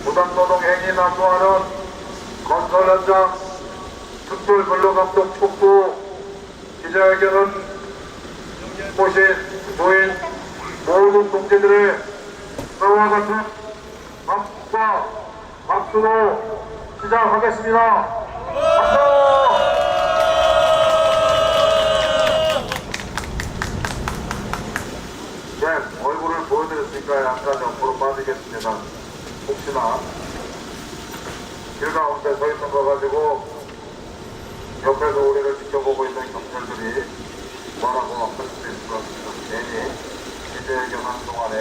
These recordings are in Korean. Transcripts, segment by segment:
부당노동 행위 난무하는 건설 현장 특별 근로감독 촉구 기자회견은 모신 노인 모든 동지들의 저와 같은 박수와 박수로 시작하겠습니다. 박수! 네, 얼굴을 보여드렸으니까 약간 옆으로 빠지겠습니다. 혹시나 길 가운데 서 있는 거 가지고 옆에서 우리를 지켜보고 있는 경찰들이 뭐라고 할 수도 있을 것 같습니다. 괜히 기자회견 하는 동안에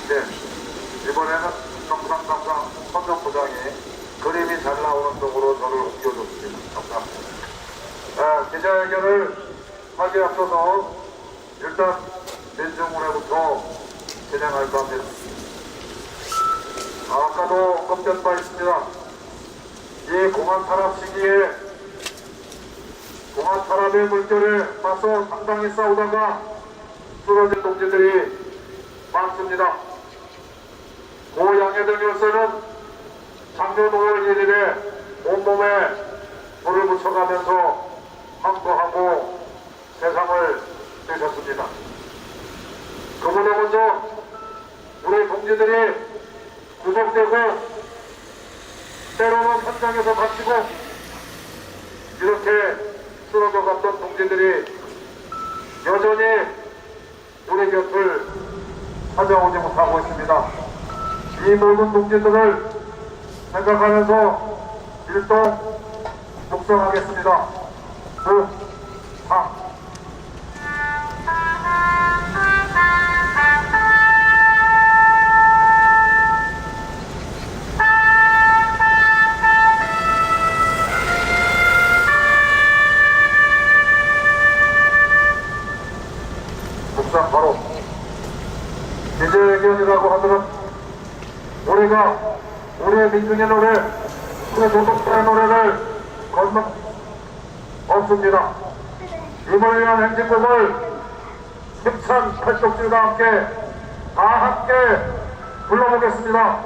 네, 이번에는 감상 선정부장이 그림이 잘 나오는 쪽으로 저를 옮겨줬습니다. 감사합니다. 기자회견을 하기에 앞서서 일단 민중문회부터 진행할까 합니다. 아까도 언급된 바 있습니다. 이 공안 탄압 시기에 공안 탄압의 물결에 맞서 상당히 싸우다가 쓰러진 동지들이 많습니다. 고양해된 열쇠는 작년 5월 1일에 온몸에 불을 붙여가면서 항거하고 세상을 떼셨습니다. 그보다 먼저 우리 동지들이 구속되고 때로는 현장에서 갇히고 이렇게 쓰러져 갔던 동지들이 여전히 우리 곁을 찾아오지 못하고 있습니다. 이 모든 동지들을 생각하면서 일동 묵상하겠습니다. 묵상. 묵상 바로 기자회견이라고 하더라도 우리가 우리의 민중의 노래, 우리 노동자의 노래를 건너 없습니다. 임을 위한 행진곡을 힘찬 팔뚝질과 함께 다 함께 불러보겠습니다.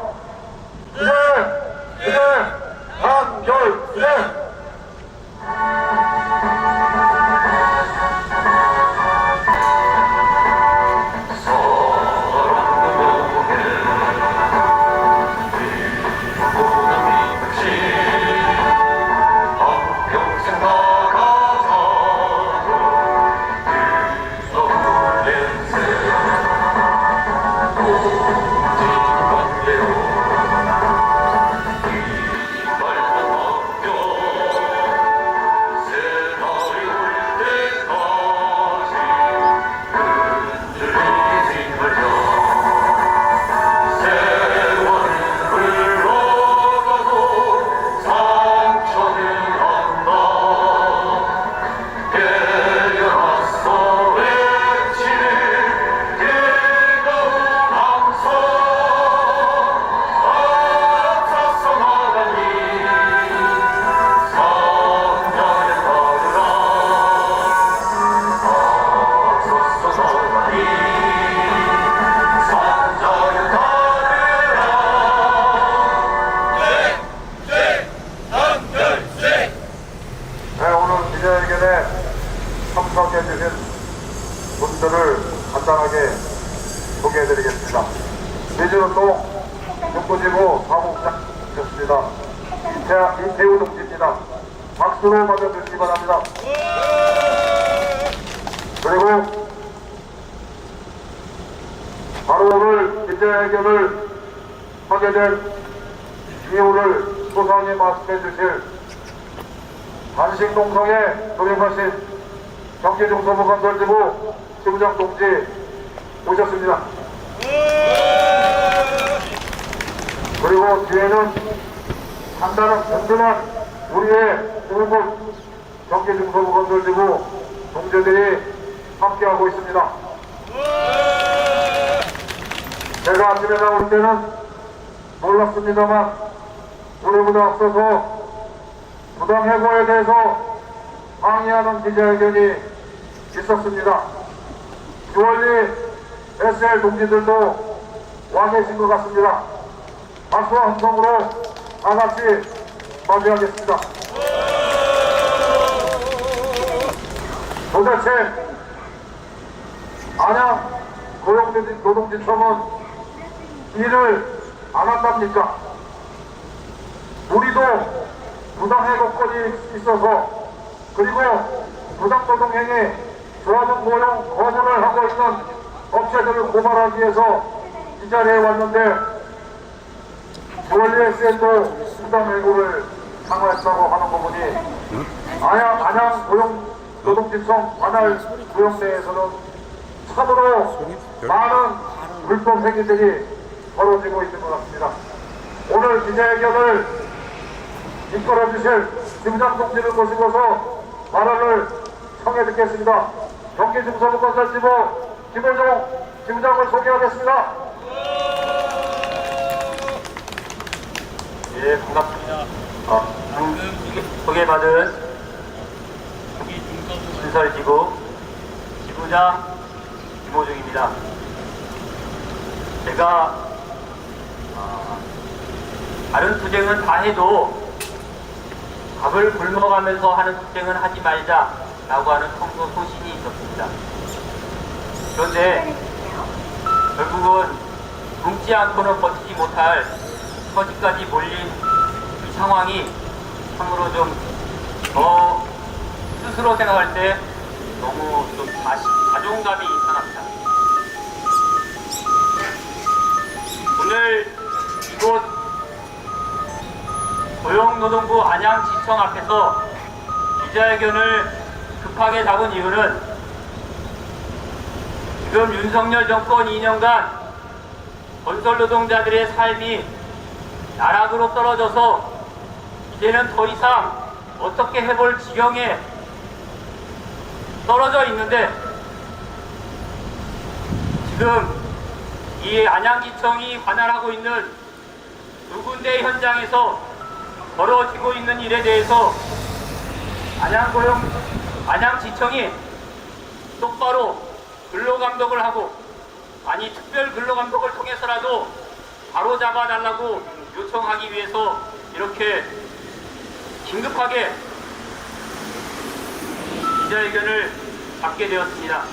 이제 한결 이제 기자회견에 참석해주신 분들을 간단하게 소개해드리겠습니다. 미주노동 북부지부 사무국장이셨습니다. 이태우 동지입니다. 박수로 맞아주시기 바랍니다. 그리고 바로 오늘 기자회견을 하게 된 이유를 소상히 말씀해주실 단식농성에 돌입하신 경기중소부건설지부 지부장 동지 오셨습니다. 그리고 뒤에는 단단한 든든한 우리의 울분 경기중소부건설지부 동지들이 함께하고 있습니다. 제가 아침에 나올 때는 몰랐습니다만 우리보다 앞서서 부당해고에 대해서 항의하는 기자회견이 있었습니다. 주얼리 SL 동지들도 와 계신 것 같습니다. 박수와 함성으로 다 같이 맞이하겠습니다. 도대체 안양 고용노동지청은 일을 안 한답니까? 우리도 부당해고권이 있어서 그리고 부당노동행위 조합원 고용 거부를 하고 있는 업체들을 고발하기 위해서 이 자리에 왔는데 WSN도 부당해고를 강화했다고 하는 거 보니 안양 고용노동지청 관할 구역내에서는 참으로 많은 불법 행위들이 벌어지고 있는 것 같습니다. 오늘 기자회견을 이끌어 주실 지부장 동지를 모시고서 발언을 청해 듣겠습니다. 경기중서부건설지부 김호종 지부장을 소개하겠습니다. 예, 반갑습니다. 소개받은 건설지부 지부장 김호중입니다. 제가 다른 투쟁은 다 해도 밥을 굶어가면서 하는 투쟁은 하지 말자 라고 하는 평소 소신이 있었습니다. 그런데 결국은 굶지 않고는 버티지 못할 처지까지 몰린 이 상황이 참으로 좀 스스로 생각할 때 너무 좀 자존감이 상합니다. 오늘 이곳 고용노동부 안양지청 앞에서 기자회견을 급하게 잡은 이유는 지금 윤석열 정권 2년간 건설노동자들의 삶이 나락으로 떨어져서 이제는 더 이상 어떻게 해볼 지경에 떨어져 있는데 지금 이 안양지청이 관할하고 있는 두 군데 현장에서 벌어지고 있는 일에 대해서 안양지청이 똑바로 근로감독을 하고 아니 특별 근로감독을 통해서라도 바로잡아 달라고 요청하기 위해서 이렇게 긴급하게 기자회견을 갖게 되었습니다.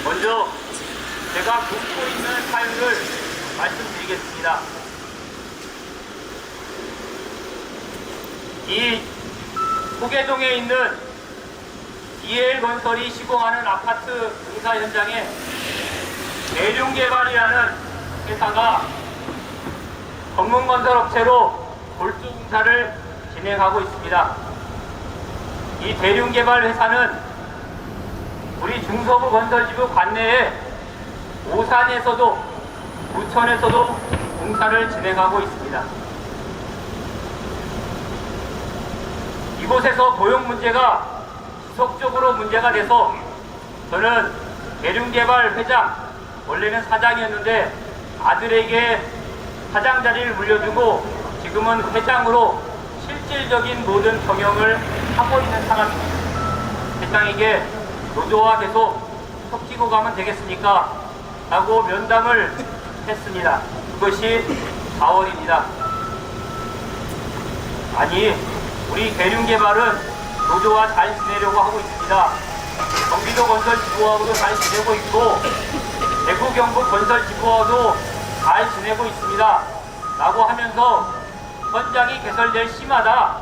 먼저 제가 겪고 있는 사유를 말씀드리겠습니다. 이 소계동에 있는 DL건설이 시공하는 아파트 공사 현장에 대륜개발이라는 회사가 전문건설업체로 골조공사를 진행하고 있습니다. 이 대륜개발 회사는 우리 중서부 건설지부 관내에 오산에서도 부천에서도 공사를 진행하고 있습니다. 이곳에서 고용 문제가 지속적으로 문제가 돼서 저는 대륜개발 회장, 원래는 사장이었는데 아들에게 사장 자리를 물려주고 지금은 회장으로 실질적인 모든 경영을 하고 있는 사람입니다. 회장에게 노조와 계속 섞이고 가면 되겠습니까? 라고 면담을 했습니다. 그것이 4월입니다. 아니, 우리 대륜개발은 노조와 잘 지내려고 하고 있습니다. 경기도 건설지부하고도 잘 지내고 있고 대구 경북 건설지부하고도 잘 지내고 있습니다. 라고 하면서 현장이 개설될 시마다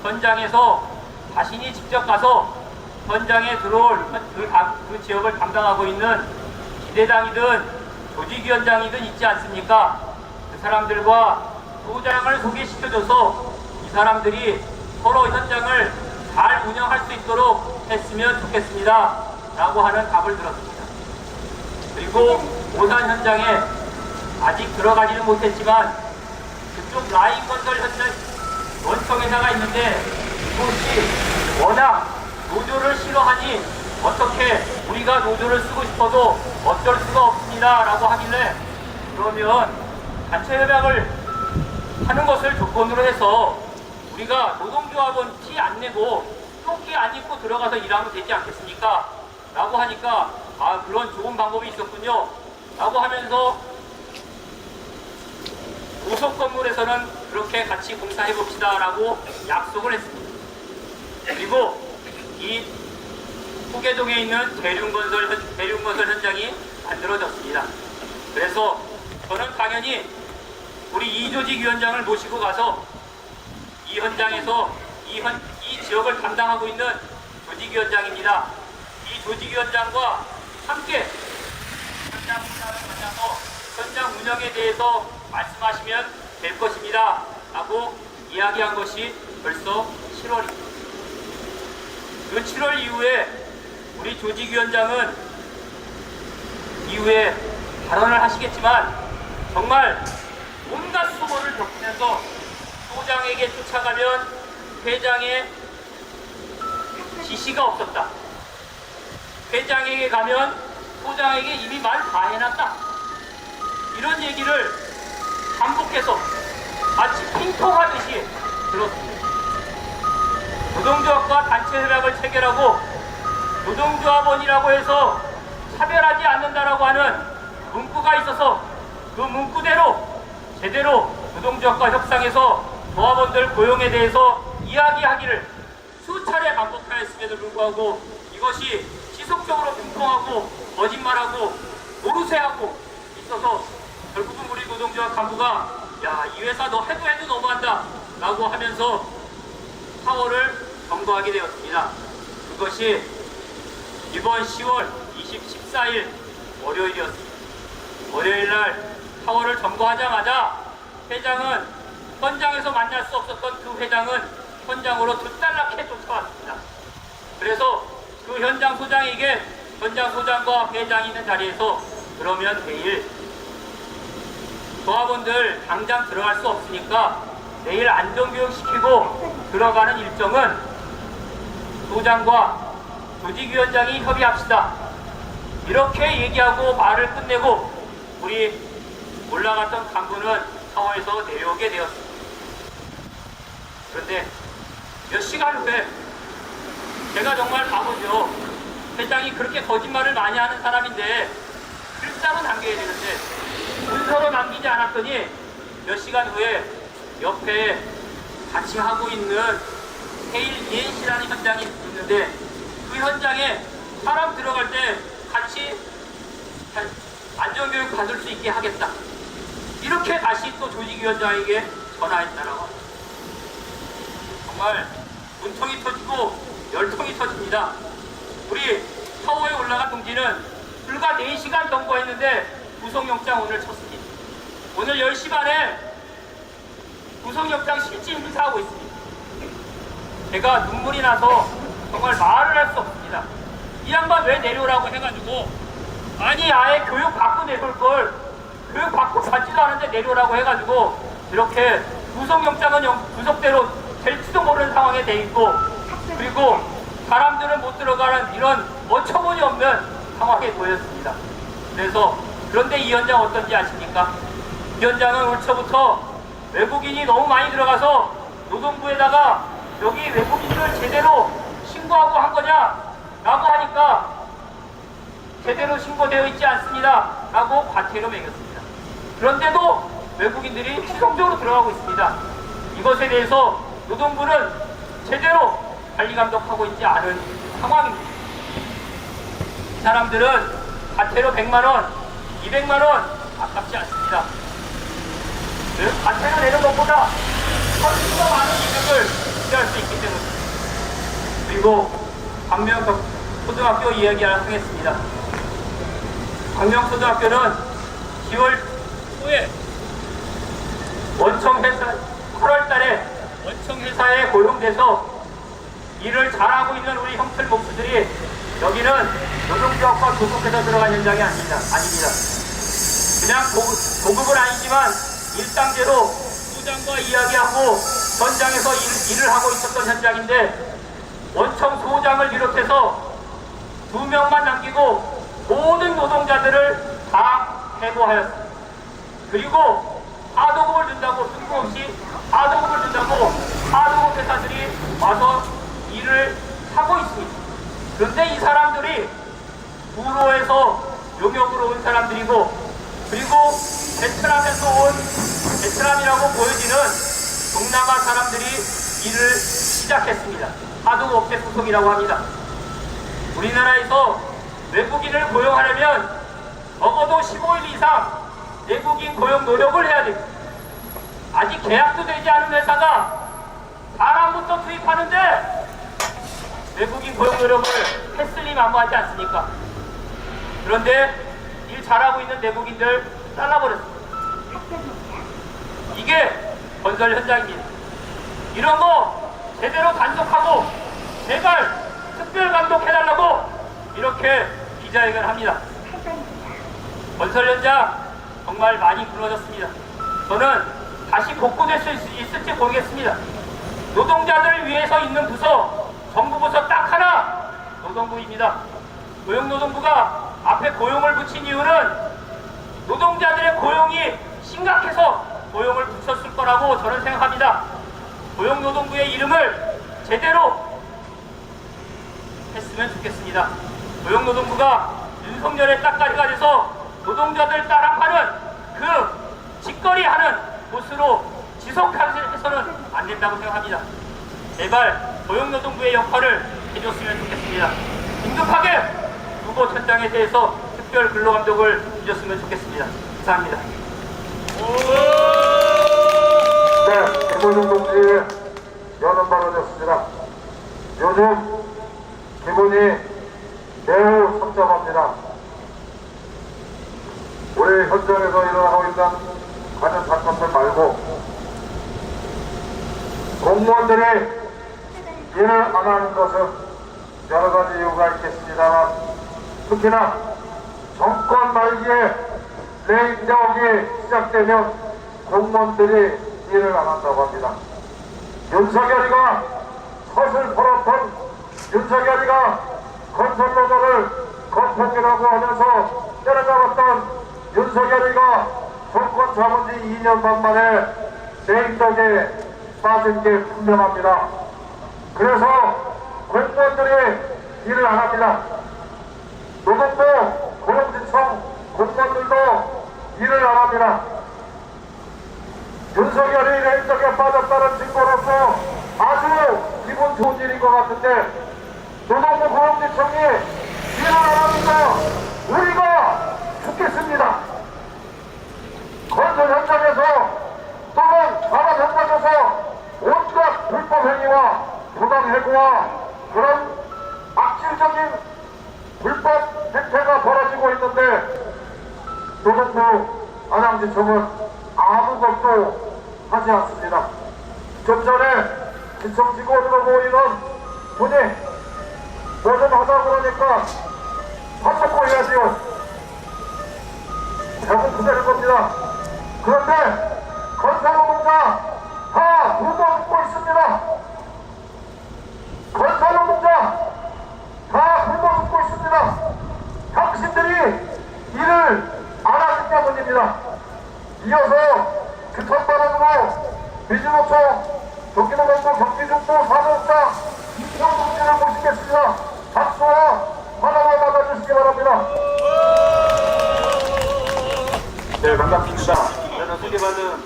현장에서 자신이 직접 가서 현장에 들어올 그 지역을 담당하고 있는 기대장이든 조직위원장이든 있지 않습니까? 그 사람들과 소장을 소개시켜줘서 이 사람들이 서로 현장을 잘 운영할 수 있도록 했으면 좋겠습니다. 라고 하는 답을 들었습니다. 그리고 오산 현장에 아직 들어가지는 못했지만 그쪽 라인 건설 현장 원청회사가 있는데 이곳이 워낙 노조를 싫어하니 어떻게 우리가 노조를 쓰고 싶어도 어쩔 수가 없습니다. 라고 하길래 그러면 단체 협약을 하는 것을 조건으로 해서 우리가 노동조합은 티 안 내고 조끼 안 입고 들어가서 일하면 되지 않겠습니까? 라고 하니까 아 그런 좋은 방법이 있었군요. 라고 하면서 고속 건물에서는 그렇게 같이 공사해 봅시다 라고 약속을 했습니다. 그리고 이 후계동에 있는 대륜건설 현장이 만들어졌습니다. 그래서 저는 당연히 우리 이조직위원장을 모시고 가서 이 현장에서 이 지역을 담당하고 있는 조직위원장입니다. 이 조직위원장과 함께 현장 운영을 만나서 현장 운영에 대해서 말씀하시면 될 것입니다 라고 이야기한 것이 벌써 7월입니다. 그 7월 이후에 우리 조직위원장은 이후에 발언을 하시겠지만 정말 온갖 수고를 겪으면서 소장에게 쫓아가면 회장의 지시가 없었다. 회장에게 가면 소장에게 이미 말 다 해놨다. 이런 얘기를 반복해서 마치 핑퐁하듯이 들었습니다. 노동조합과 단체 협약을 체결하고 노동조합원이라고 해서 차별하지 않는다라고 하는 문구가 있어서 그 문구대로 제대로 노동조합과 협상에서 조합원들 고용에 대해서 이야기하기를 수차례 반복하였음에도 불구하고 이것이 지속적으로 핑퐁하고 거짓말하고 모르쇠하고 있어서 결국은 우리 노동조합 간부가 야, 이 회사 너 해도 너무한다 라고 하면서 타워를 점거하게 되었습니다. 그것이 이번 10월 14일 월요일이었습니다. 월요일날 타워를 점거하자마자 회장은 현장에서 만날 수 없었던 그 회장은 현장으로 두달락해 쫓아왔습니다. 그래서 그 현장 소장에게 현장 소장과 회장이 있는 자리에서 그러면 내일 조합원들 당장 들어갈 수 없으니까 내일 안전교육 시키고 들어가는 일정은 소장과 조직위원장이 협의합시다. 이렇게 얘기하고 말을 끝내고 우리 올라갔던 간부는 타워에서 내려오게 되었습니다. 그런데 몇 시간 후에 제가 정말 바보죠. 회장이 그렇게 거짓말을 많이 하는 사람인데 글자로 남겨야 되는데 문서로 남기지 않았더니 몇 시간 후에 옆에 같이 하고 있는 세일 ENC라는 현장이 있는데 그 현장에 사람 들어갈 때 같이 안전교육 받을 수 있게 하겠다. 이렇게 다시 또 조직위원장에게 전화했다라고 합니다. 정말 문통이 터지고 열통이 터집니다. 우리 타워에 올라간 동지는 불과 4시간 점거했는데 구속영장 오늘 쳤습니다. 오늘 10시 반에 구속영장 실질 행사하고 있습니다. 제가 눈물이 나서 정말 말을 할 수 없습니다. 이 양반 왜 내려오라고 해가지고 아니 아예 교육 받고 내려올 걸 교육 받고 받지도 않은데 내려오라고 해가지고 이렇게 구속영장은 구속대로 될지도 모르는 상황에 돼 있고 그리고 사람들은 못 들어가는 이런 어처구니 없는 상황에 놓였습니다. 그래서 그런데 이 현장 어떤지 아십니까? 이 현장은 올 초부터 외국인이 너무 많이 들어가서 노동부에다가 여기 외국인들 제대로 신고하고 한 거냐? 라고 하니까 제대로 신고되어 있지 않습니다. 라고 과태료 매겼습니다. 그런데도 외국인들이 지속적으로 들어가고 있습니다. 이것에 대해서 노동부는 제대로 관리감독하고 있지 않은 상황입니다. 이 사람들은 과태료 100만원, 200만원 아깝지 않습니다. 과태료 내는 것보다 훨씬 더 많은 이득을 기대할 수 있기 때문입니다. 그리고 광명초등학교 이야기를 하겠습니다. 광명초등학교는 10월 후에 원청회사 8월달에 원청회사에 고용돼서 일을 잘하고 있는 우리 형틀 목수들이 여기는 노동조합과 조속해서 들어간 현장이 아닙니다. 그냥 고급은 아니지만 일상대로 소장과 이야기하고 현장에서 일을 하고 있었던 현장인데 원청 소장을 비롯해서 2명만 남기고 모든 노동자들을 다 해고하였습니다. 그리고 하도급을 준다고 뜬금없이 하도급을 준다고 하도급 회사들이 와서 일을 하고 있습니다. 그런데 이 사람들이 부로에서 용역으로 온 사람들이고 그리고 베트남에서 온 베트남이라고 보여지는 동남아 사람들이 일을 시작했습니다. 하도업체 소속이라고 합니다. 우리나라에서 외국인을 고용하려면 적어도 15일 이상 내국인 고용 노력을 해야 됩니다. 아직 계약도 되지 않은 회사가 사람부터 투입하는데 외국인 고용 노력을 했으니 만무하지 않습니까? 그런데 일 잘하고 있는 내국인들 잘라버렸습니다. 이게 건설 현장입니다. 이런 거 제대로 단속하고 제발 특별 감독해달라고 이렇게 기자회견을 합니다. 건설 현장 정말 많이 무너졌습니다. 저는 다시 복구될 수 있을지 모르겠습니다. 노동자들을 위해서 있는 부서, 정부 부서 딱 하나, 노동부입니다. 고용노동부가 앞에 고용을 붙인 이유는 노동자들의 고용이 심각해서 고용을 붙였을 거라고 저는 생각합니다. 고용노동부의 이름을 제대로 했으면 좋겠습니다. 고용노동부가 윤석열의 딱가리가 돼서 노동자들 따라파는 그 직거리하는 곳으로 지속해서는 안 된다고 생각합니다. 제발 고용노동부의 역할을 해줬으면 좋겠습니다. 긴급하게 후보 천장에 대해서 특별 근로감독을 해줬으면 좋겠습니다. 감사합니다. 네, 김원중 동지의 연언 발언이었습니다. 요즘 기분이 매우 참담합니다. 우리 현장에서 일어나고 있는 가전 사건들 말고 공무원들이 일을 안 하는 것은 여러 가지 이유가 있겠습니다만 특히나 정권 말기에 레임덕이 시작되면 공무원들이 일을 안 한다고 합니다. 윤석열이가 컷을 벌었던 윤석열이가 건설노동을 건폭이라고 하면서 때려잡았던 윤석열이가 정권 잡은 지 2년 반 만에 레임덕에 빠진 게 분명합니다. 그래서 공무원들이 일을 안 합니다. 노동부, 고용지청 공무원들도 일을 안 합니다. 윤석열이 레임덕에 빠졌다는 증거로서 아주 기분 좋은 일인 것 같은데 노동부 고용지청이 일을 안 하니까 우리가 죽겠습니다. 건설 현장에서 또는 산업 현장에서 온갖 불법 행위와 부당 해고와 그런 악질적인 불법 행태가 벌어지고 있는데 노동부 안양지청은 아무것도 하지 않습니다. 좀 전에 지청 직원으로 보이는 분이 뭐 좀 하다 그러니까 밥 먹고 해야지요. 결국 그대로 겁니다. 그런데 건설노동자 다 굶어 죽고 있습니다. 건설노동자 다 굶어 죽고 있습니다. 당신들이 일을 안 하기 때문입니다. 이어서 규탄발언으로 민주노총 경기노동부 경기중부 사무국장 이평동지를 모시겠습니다. 박수와 환호를 받아주시기 바랍니다. 네, 반갑습니다. 저는 소개받은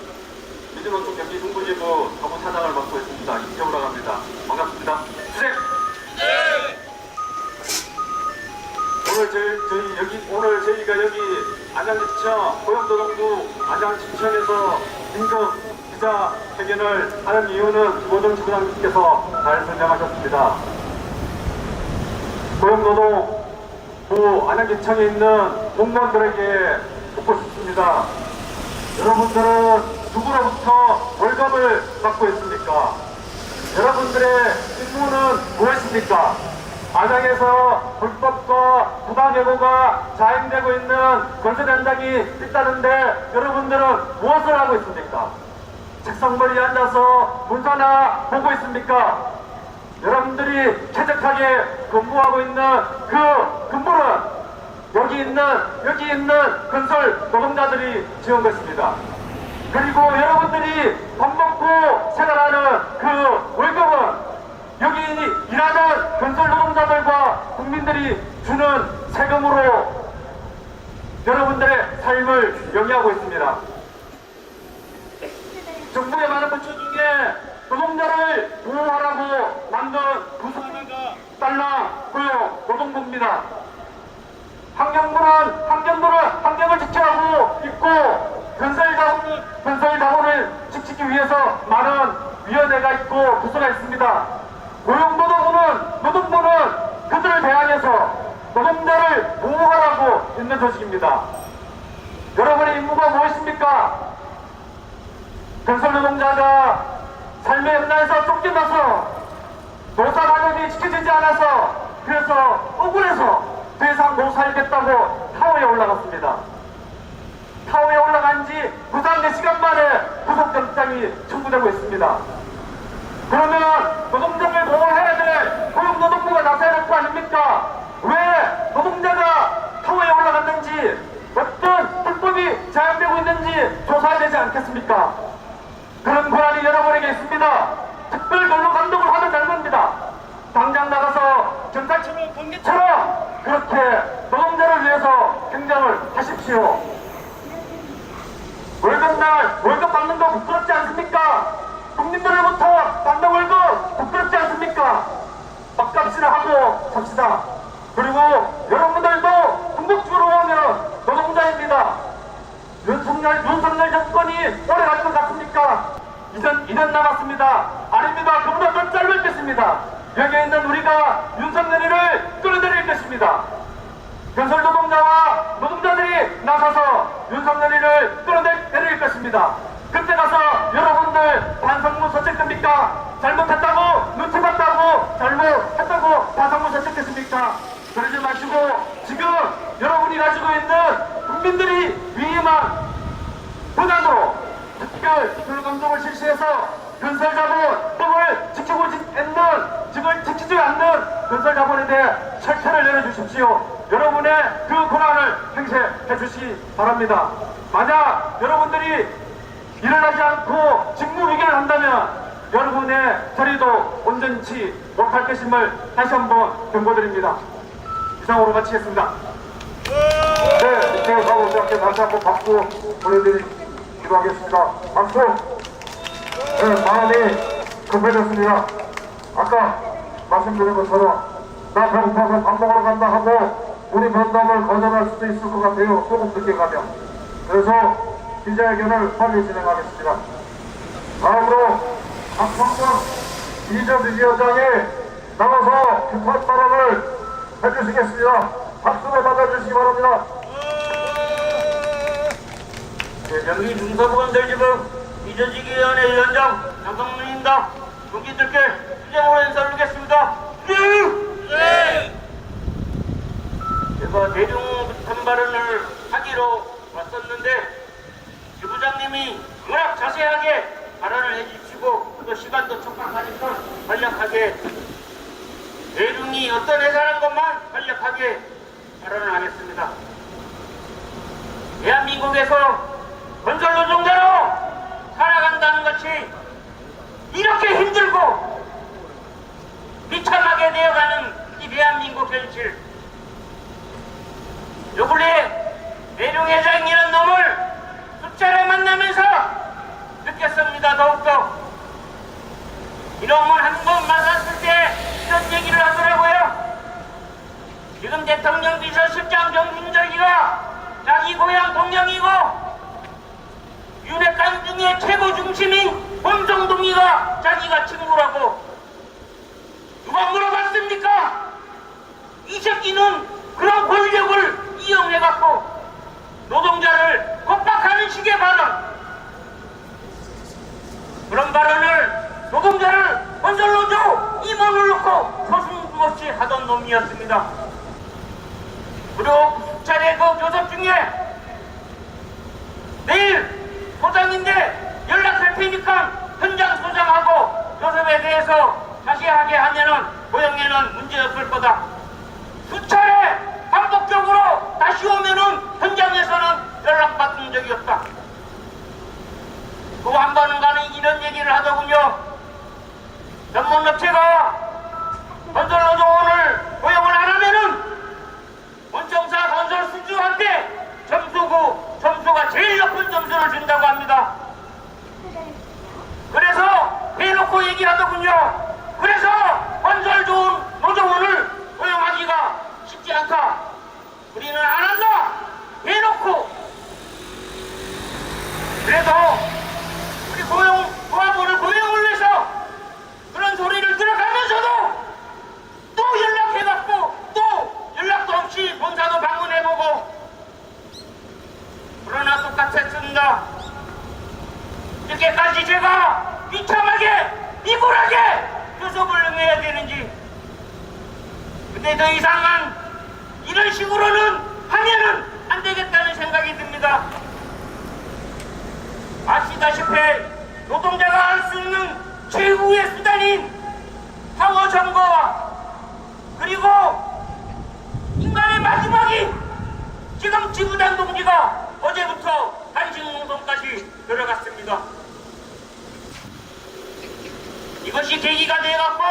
민주노총 경기중부지부 사무차장을 맡고 있습니다. 이태우라고 합니다. 반갑습니다. 주席! 오늘 저희가 여기 안양지청 고용노동부 안양지청에서 긴급 기자회견을 하는 이유는 김호정 지부장님께서 잘 설명하셨습니다. 고용노동부 안양지청에 있는 공무원들에게 묻고 싶습니다. 여러분들은 누구로부터 월급을 받고 있습니까? 여러분들의 임무는 무엇입니까? 안양에서 불법과 부당해고가 자행되고 있는 건설 현장이 있다는데 여러분들은 무엇을 하고 있습니까? 책상 머리에 앉아서 문서나 보고 있습니까? 여러분들이 쾌적하게 근무하고 있는 그 근무는 여기 있는 건설 노동자들이 지은 것입니다. 그리고 여러분들이 밥 먹고 생활하는 그 월급은 여기 일하는 건설 노동자들과 국민들이 주는 세금으로 여러분들의 삶을 영위하고 있습니다. 보호하라고 만든 부산의가 딸랑 고용 노동부입니다. 환경을 지켜하고 있고 건설자원을 지키기 위해서 많은 위원회가 있고 부서가 있습니다. 노동부는 그들을 대항해서 노동자를 보호하라고 있는 조직입니다. 여러분의 임무가 무엇입니까? 건설 노동자가 삶의 연날에서 쫓겨나서 노사 가격이 지켜지지 않아서 그래서 억울해서 더 이상 못 살겠다고 타워에 올라갔습니다. 타워에 올라간 지 부산 4시간 만에 구속영장이 청구되고 있습니다. 그러면 노동자를 보호해야 될 고용노동부가 나서야 될 거 아닙니까? 왜 노동자가 타워에 올라갔는지 어떤 불법이 자행되고 있는지 조사해야 되지 않겠습니까? 그런 권한이 여러분에게 있습니다. 특별 근로 감독을 하면 될 겁니다. 당장 나가서 경찰처럼 경기처럼 그렇게 노동자를 위해서 행정을 하십시오. 월급날 월급 받는 거 부끄럽지 않습니까? 국민들로부터 받는 월급 부끄럽지 않습니까? 밥값이나 하고 삽시다. 그리고 여러분들도 궁극적으로 보면 노동자입니다. 윤석열 정권이 오래 갈 것 같습니까? 2년 남았습니다. 아닙니다. 그보다 더 짧을 것입니다. 여기에 있는 우리가 윤석열이를 끌어내릴 것입니다. 건설 노동자와 노동자들이 나서서 윤석열이를 끌어내릴 것입니다. 그때 가서 여러분들 반성문 서책됩니까? 잘못했다고 눈치 봤다고 잘못했다고 반성문 서책했습니까? 그러지 마시고 지금 여러분이 가지고 있는 국민들이 위임한 권한으로 특별 근로감독을 실시해서 건설자본법을 지키지 않는 건설자본에 대해 철퇴를 내려주십시오. 여러분의 그 권한을 행사해 주시기 바랍니다. 만약 여러분들이 일어나지 않고 직무위기를 한다면 여러분의 자리도 온전치 못할 것임을 다시 한번 경고드립니다. 이상으로 마치겠습니다. 네, 이태호 사무장께 다시 한번 박수 보내드리기로 하겠습니다. 박수! 네, 마음이 급해졌습니다. 아까 말씀드린 것처럼 나 배고파서 밥 먹으러 간다 하고 우리 면담을 거절할 수도 있을 것 같아요. 조금 늦게 가면. 그래서 기자회견을 빨리 진행하겠습니다. 다음으로 박성준 이재비위원장이 나와서 급한 발언을 해주시겠습니다. 박수로 받아주시기 바랍니다. 네, 경기 중서부건설지부 이전지기위원회 위원장 장성문입니다. 동기들께 수정으로 인사를 드리겠습니다. 네! 제가 대중부탄 발언을 하기로 왔었는데 지부장님이 워낙 자세하게 발언을 해주시고 또 시간도 촉박하니까 간략하게 대중이 어떤 해설한 것만 간략하게 발언을 하겠습니다. 대한민국에서 건설노동자로 살아간다는 것이 이렇게 힘들고 비참하게 되어가는 이 대한민국 현실, 요 근래 대중회장이라는 놈을 수차례 만나면서 느꼈습니다. 더욱더 이놈은 한 번 만났을 때 이런 얘기를 하더라고요. 지금 대통령 비서실장 정진석이가 자기 고향 동영이고 윤핵관 중에 최고 중심인 권성동이가 자기가 친구라고 누가 물어봤습니까? 이 새끼는 그런 권력을 이용해갖고 노동자를 겁박하는 식의 발언, 그런 발언을 노동자를 건설노조 임원을 놓고 서슴없이 하던 놈이었습니다. 그리고 수차례 그 교섭 중에 내일 소장인데 연락할 테니까 현장 소장하고 교섭에 대해서 자세하게 하면은 고용에는 문제 없을 거다. 수차례 반복적으로 다시 오면은 현장에서는 연락받은 적이 없다. 그 한 번은 가는 이런 얘기를 하더군요. 전문업체가 건설노조원을 고용을 안 하면은 원청사 건설 수주한테 점수가 제일 높은 점수를 준다고 합니다. 그래서 대놓고 얘기하더군요. 있습니다. 이렇게까지 제가 비참하게 비굴하게 교섭을 응해야 되는지, 근데 더 이상은 이런 식으로는 하면은 안 되겠다는 생각이 듭니다. 아시다시피 노동자가 할 수 있는 최후의 수단인 파워 점거와 그리고 인간의 마지막이 지금 지부장 동지가 어제부터 단식 농성까지 들어갔습니다. 이것이 계기가 되어갖고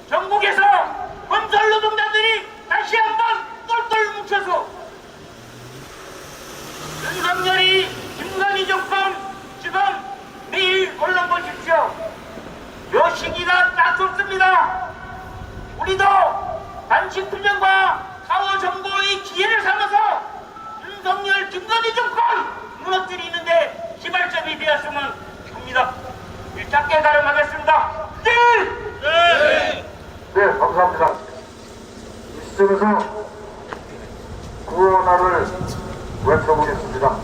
전국에서 건설 노동자들이 다시 한번 똘똘 뭉쳐서 윤석열이 김건희 정권 지금 매일 언론 보십시오. 요 시기가 딱 좋습니다. 우리도 단식 투쟁과 파워 정보의 기회를 삼아서 윤석열 김건희 정권 무너뜨리는데 시발점이 되었으면 합니다. 짧게 가름하겠습니다. 네! 네, 감사합니다. 이 시점에서 구원화를 외쳐보겠습니다.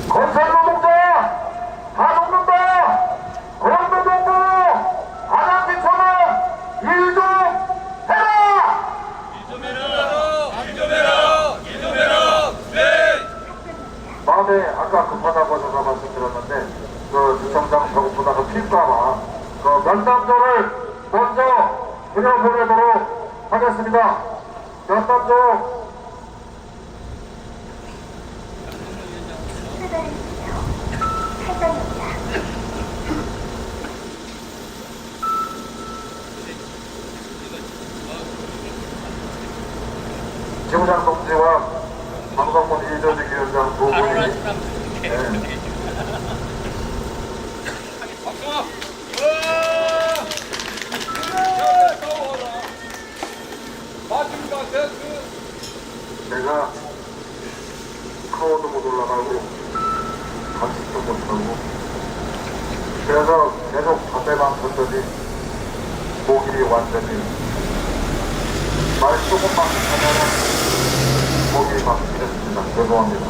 건설노동자 다 죽는다! 건노동부 안한지처럼 일 좀 해라! 마음에 아까 급하다고 제가 말씀드렸는데 주청장 배고프다가 필까봐 면담조를 먼저 드려보내도록 하겠습니다. 면담조 지부장 동지와 방송문 이조직 위원장 두 분이 내가 타워도 못 올라가고 단식도 못하고 그래서 계속 담배만 폈더니 목이 완전히 말 조금만 하면은 목이 막히겠습니다. 죄송합니다.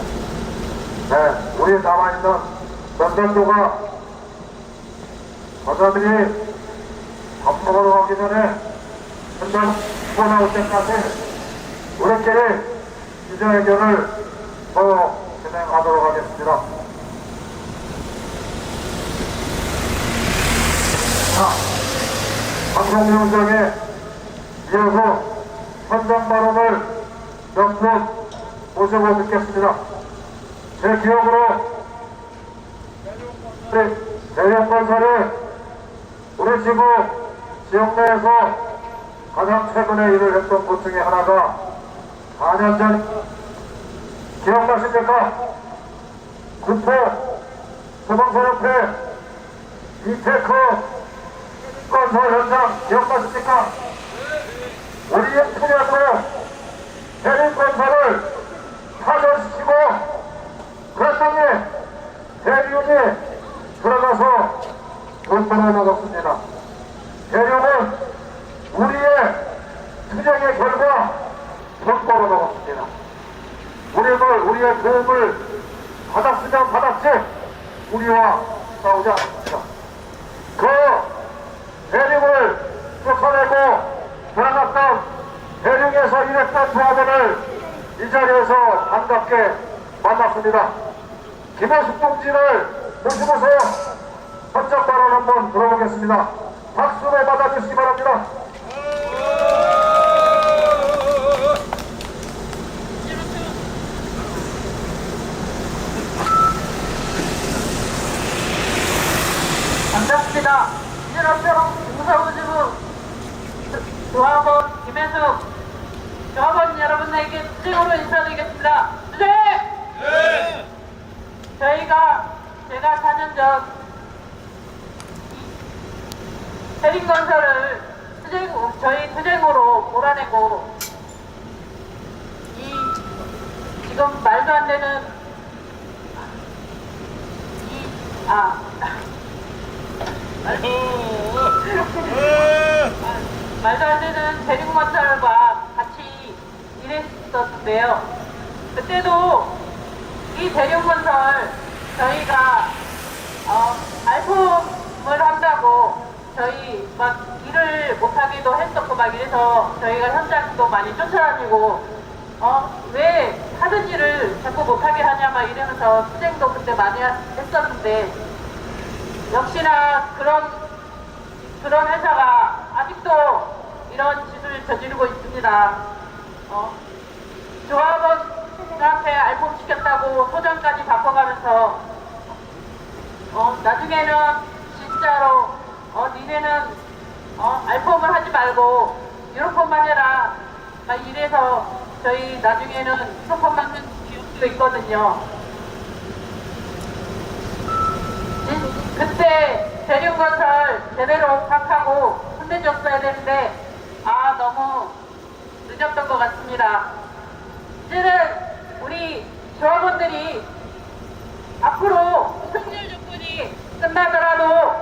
네, 우리 남아있는 면담조가 여자들이 밥 먹으러 가기 전에 현장 고 나올 때까지 우리끼리 기자회견을 더 진행하도록 하겠습니다. 자, 방송위원장에 이어서 현장 발언을 몇 분 모시고 듣겠습니다. 제 기억으로 대형건설이 우리 지구 지역 내에서 가장 최근에 일을 했던 곳 중에 하나가 4년 전 기억나십니까? 구포 소방서협회 이테크 건설 현장 기억나십니까? 우리의 투자로 대리건설을 파전시키고 그랬더니 대리운이 들어가서 돈 벌어먹었습니다. 대리운은 우리의 투쟁의 결과 돈 벌어먹었습니다. 우리의 도움을 받았으면 받았지 우리와 싸우지 않습니다. 그 대륙을 쫓아내고 들어갔던 대륙에서 일했던 조합원을 이 자리에서 반갑게 만났습니다. 김혜숙 동지를 모시고서 헌정 발언 한번 들어보겠습니다. 박수로 받아주시기 바랍니다. 반갑습니다. 민주노총 공사우지부 조합원 김혜숙 조합원 여러분에게 투쟁으로 인사드리겠습니다. 투쟁! 네! 제가 4년 전 대림건설을 저희 투쟁으로 몰아내고 지금 말도 안 되는 말도 안 되는 대림건설과 같이 일했었는데요. 그때도 이 대륙건설 저희가 알폼을 한다고 저희 막 일을 못하기도 했었고 막 이래서 저희가 현장도 많이 쫓아다니고 왜 하던 일을 자꾸 못하게 하냐 막 이러면서 투쟁도 그때 많이 했었는데 역시나 그런 회사가 아직도 이런 짓을 저지르고 있습니다. 조합원한테 알폼 시켰다고 소장까지 바꿔가면서 나중에는 진짜로 니네는 알폼을 하지 말고 유로폼만 해라 막 이래서 저희 나중에는 유로폼만 하는 기업도 있거든요. 그때 대륙건설 제대로 파악하고 혼내줬어야 되는데 너무 늦었던 것 같습니다. 이제는 우리 조합원들이 앞으로 승질 조건이 끝나더라도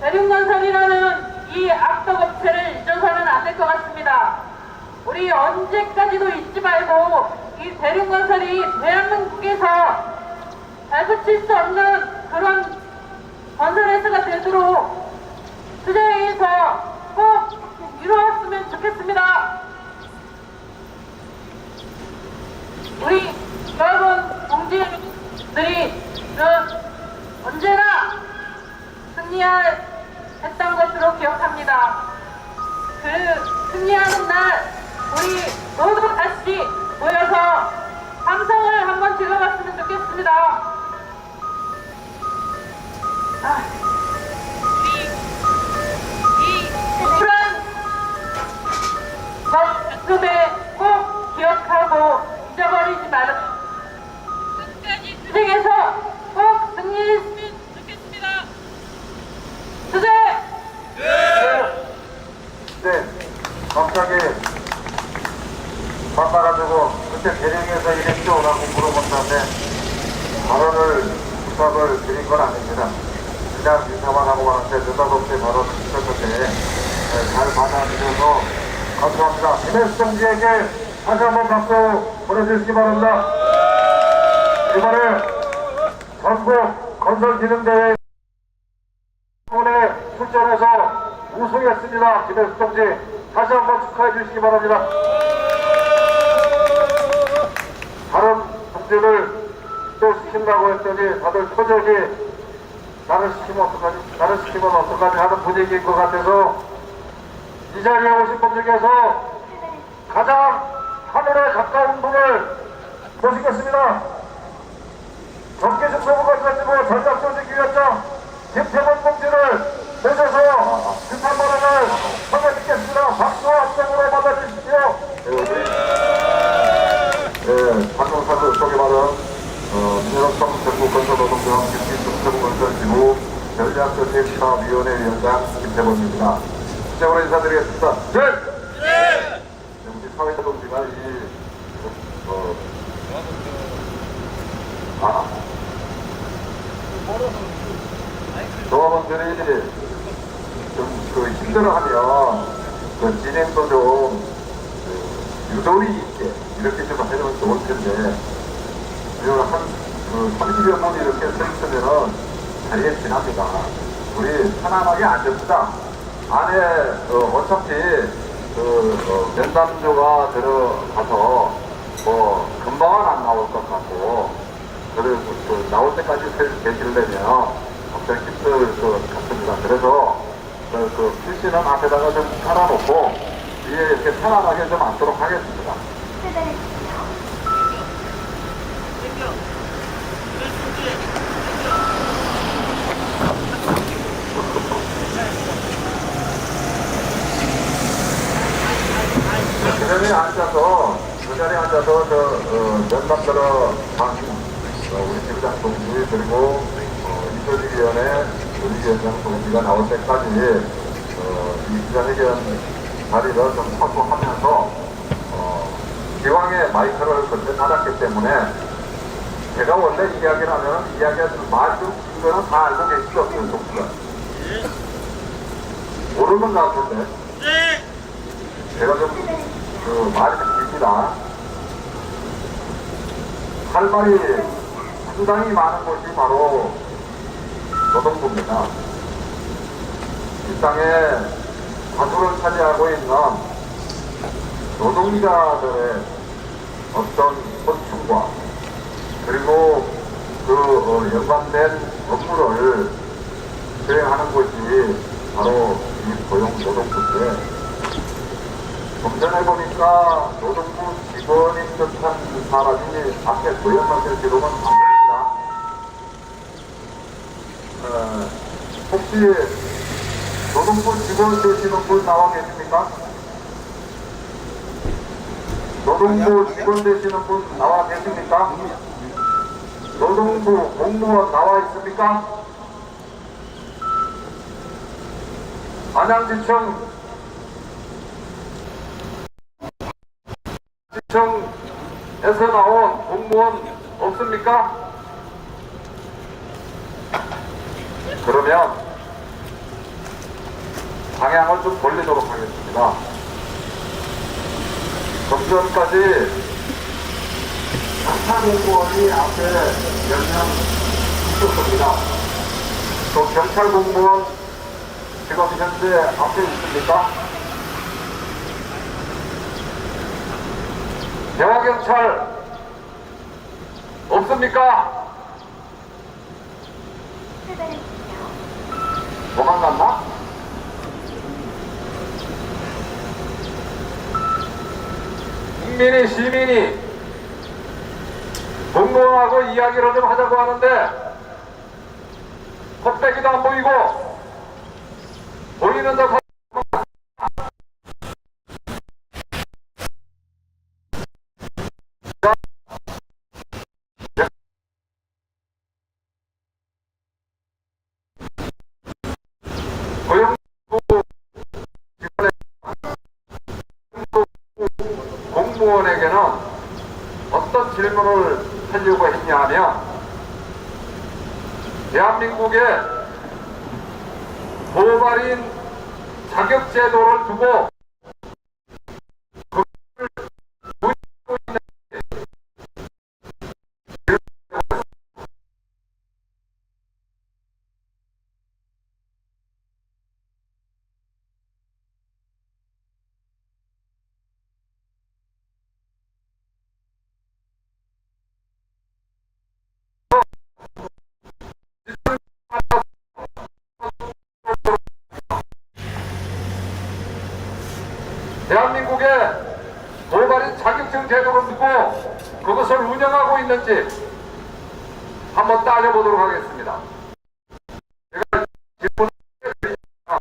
대륙건설이라는 이 악덕업체를 잊어서는 안 될 것 같습니다. 우리 언제까지도 잊지 말고 이 대륙건설이 대한민국에서 발붙일 수 없는 그런 건설회사가 되도록 투쟁에서 꼭 이루었으면 좋겠습니다. 우리 여러분 동지들이 언제나 승리했던 것으로 기억합니다. 그 승리하는 날 우리 모두 다시 모여서 함성을 한번 즐겨봤으면 좋겠습니다. 이 불안 가슴에 꼭 기억하고 잊어버리지 말고 끝까지 투쟁에서 꼭 승리했으면 좋겠습니다. 투쟁! 네, 갑자기 바빠가지고 그때 대령에서 이랬죠라고 물어본다는데 발언을 부탁을 드린 건 아닙니다. 그냥 인사만 하고 가는데 느닷없이 발언을 주셨는데 잘 받아주셔서 감사합니다. 김혜수 동지에게 다시 한번 박수 보내주시기 바랍니다. 이번에 전국 건설기능대회 에 출전해서 우승했습니다. 김혜수 동지 다시 한번 축하해 주시기 바랍니다. 다른 동지를 또 시킨다고 했더니 다들 표정이 나를 시키면 어떡하지 하는 분위기인 것 같아서 이 자리에 오신 분 중에서 가장 하늘에 가까운 분을 모시겠습니다. 적게 좀 넘어가셔가지고 전략조직위원장 김태범 동지를 모셔서 급한 발언을 전해드리겠습니다. 박수와 함성으로 받아주십시오. 방금 소개받은 민주노총 전국건설노동조합 김태범건설지구 전략조직사업위원회 위원장 김태범입니다. 시작으로 인사드리겠습니다. 우리 사회자 동지가 조합원들이 좀 힘들어하면 진행도 좀 유도리 있게 이렇게 좀 해주면 좋을 텐데 한 30여 분 이렇게 서 있으면은 자리에 지납니다. 우리 편안하게 앉읍시다. 안에 어차피 면담조가 들어가서 금방은 안 나올 것 같고 그래서 나올 때까지 계시려면 굉장히 힘들 것 같습니다. 그래서 필시는 앞에다가 좀 깔아놓고 위에 이렇게 편안하게 좀 앉도록 하겠습니다. 그 자리에 앉아서 면담 들어가신 우리 지부장 동지 그리고 이조직위원회 우리 위원장 동지가 나올 때까지 이 기자회견 자리를 좀 확보하면서 기왕에 마이크를 건져 닫았기 때문에 제가 원래 이야기를 하면 이야기하는 말이 좀 긴 거는 다 알고 계시죠? 그 동지가 모르는 것 같은데 제가 좀 말이 좀 깁니다. 할 말이 상당히 많은 곳이 바로 노동부입니다. 이 땅에 다수를 차지하고 있는 노동자들의 어떤 고충과 그리고 그 연관된 업무를 수행하는 곳이 바로 이 고용노동부인데, 좀 전에 보니까 노동부 직원인 듯한 사람이 앞에 고용하실 기록은 안 됩니다. 혹시 노동부 직원 되시는 분 나와 계십니까? 노동부 직원 되시는 분 나와 계십니까? 노동부 공무원 나와 있습니까? 안양지청에서 나온 공무원 없습니까? 그러면 방향을 좀 돌리도록 하겠습니다. 좀 전까지 경찰 공무원이 앞에 몇 명 있었습니다. 또 경찰 공무원 지금 현재 앞에 있습니까? 대화경찰 없습니까? 도망갔나? 국민이, 시민이 공무원하고 이야기를 좀 하자고 하는데 껍데기도 안 보이고 보이는 듯 공무원에게는 어떤 질문을 하려고 했냐 하면, 대한민국의 고발인 자격제도를 두고 대한민국의 고발인 자격증 제도를 두고 그것을 운영하고 있는지 한번 따져보도록 하겠습니다. 제가 질문을 드리겠습니다.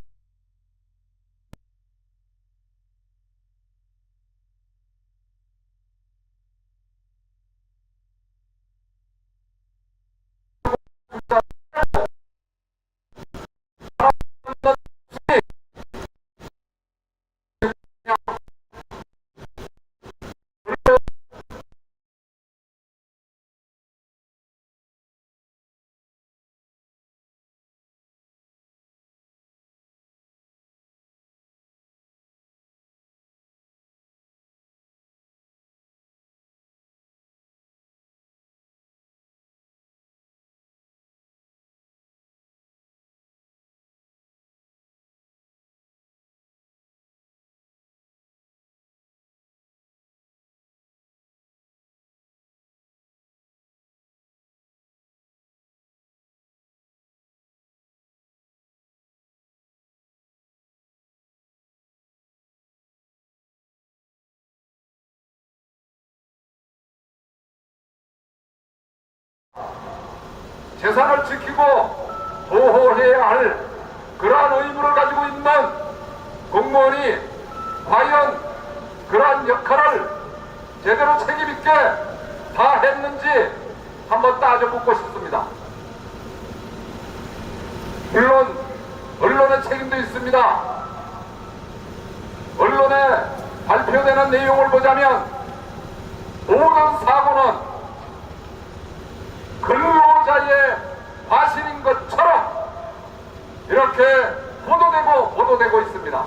재산을 지키고 보호해야 할 그러한 의무를 가지고 있는 공무원이 과연 그러한 역할을 제대로 책임있게 다 했는지 한번 따져보고 싶습니다. 물론 언론의 책임도 있습니다. 언론에 발표되는 내용을 보자면 모든 사고는 근로자의 과실인 것처럼 이렇게 보도되고 있습니다.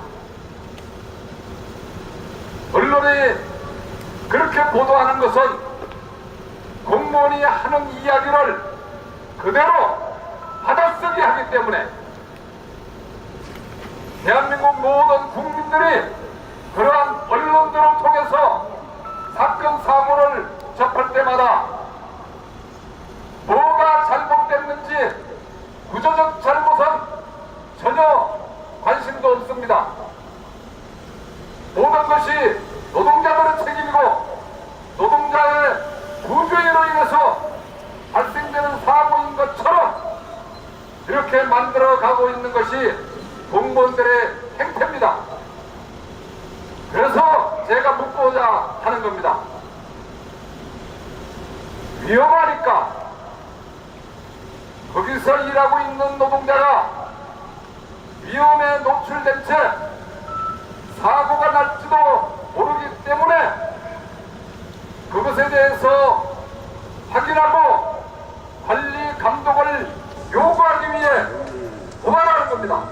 언론이 그렇게 보도하는 것은 공무원이 하는 이야기를 그대로 받아쓰기 하기 때문에 대한민국 모든 국민들이 그러한 언론들을 통해서 사건 사고를 접할 때마다 뭐가 잘못됐는지 구조적 잘못은 전혀 관심도 없습니다. 모든 것이 노동자들의 책임이고 노동자의 부주의로 인해서 발생되는 사고인 것처럼 이렇게 만들어가고 있는 것이 공무원들의 행태입니다. 그래서 제가 묻고자 하는 겁니다. 위험하니까 거기서 일하고 있는 노동자가 위험에 노출된 채 사고가 날지도 모르기 때문에 그것에 대해서 확인하고 관리 감독을 요구하기 위해 고발하는 겁니다.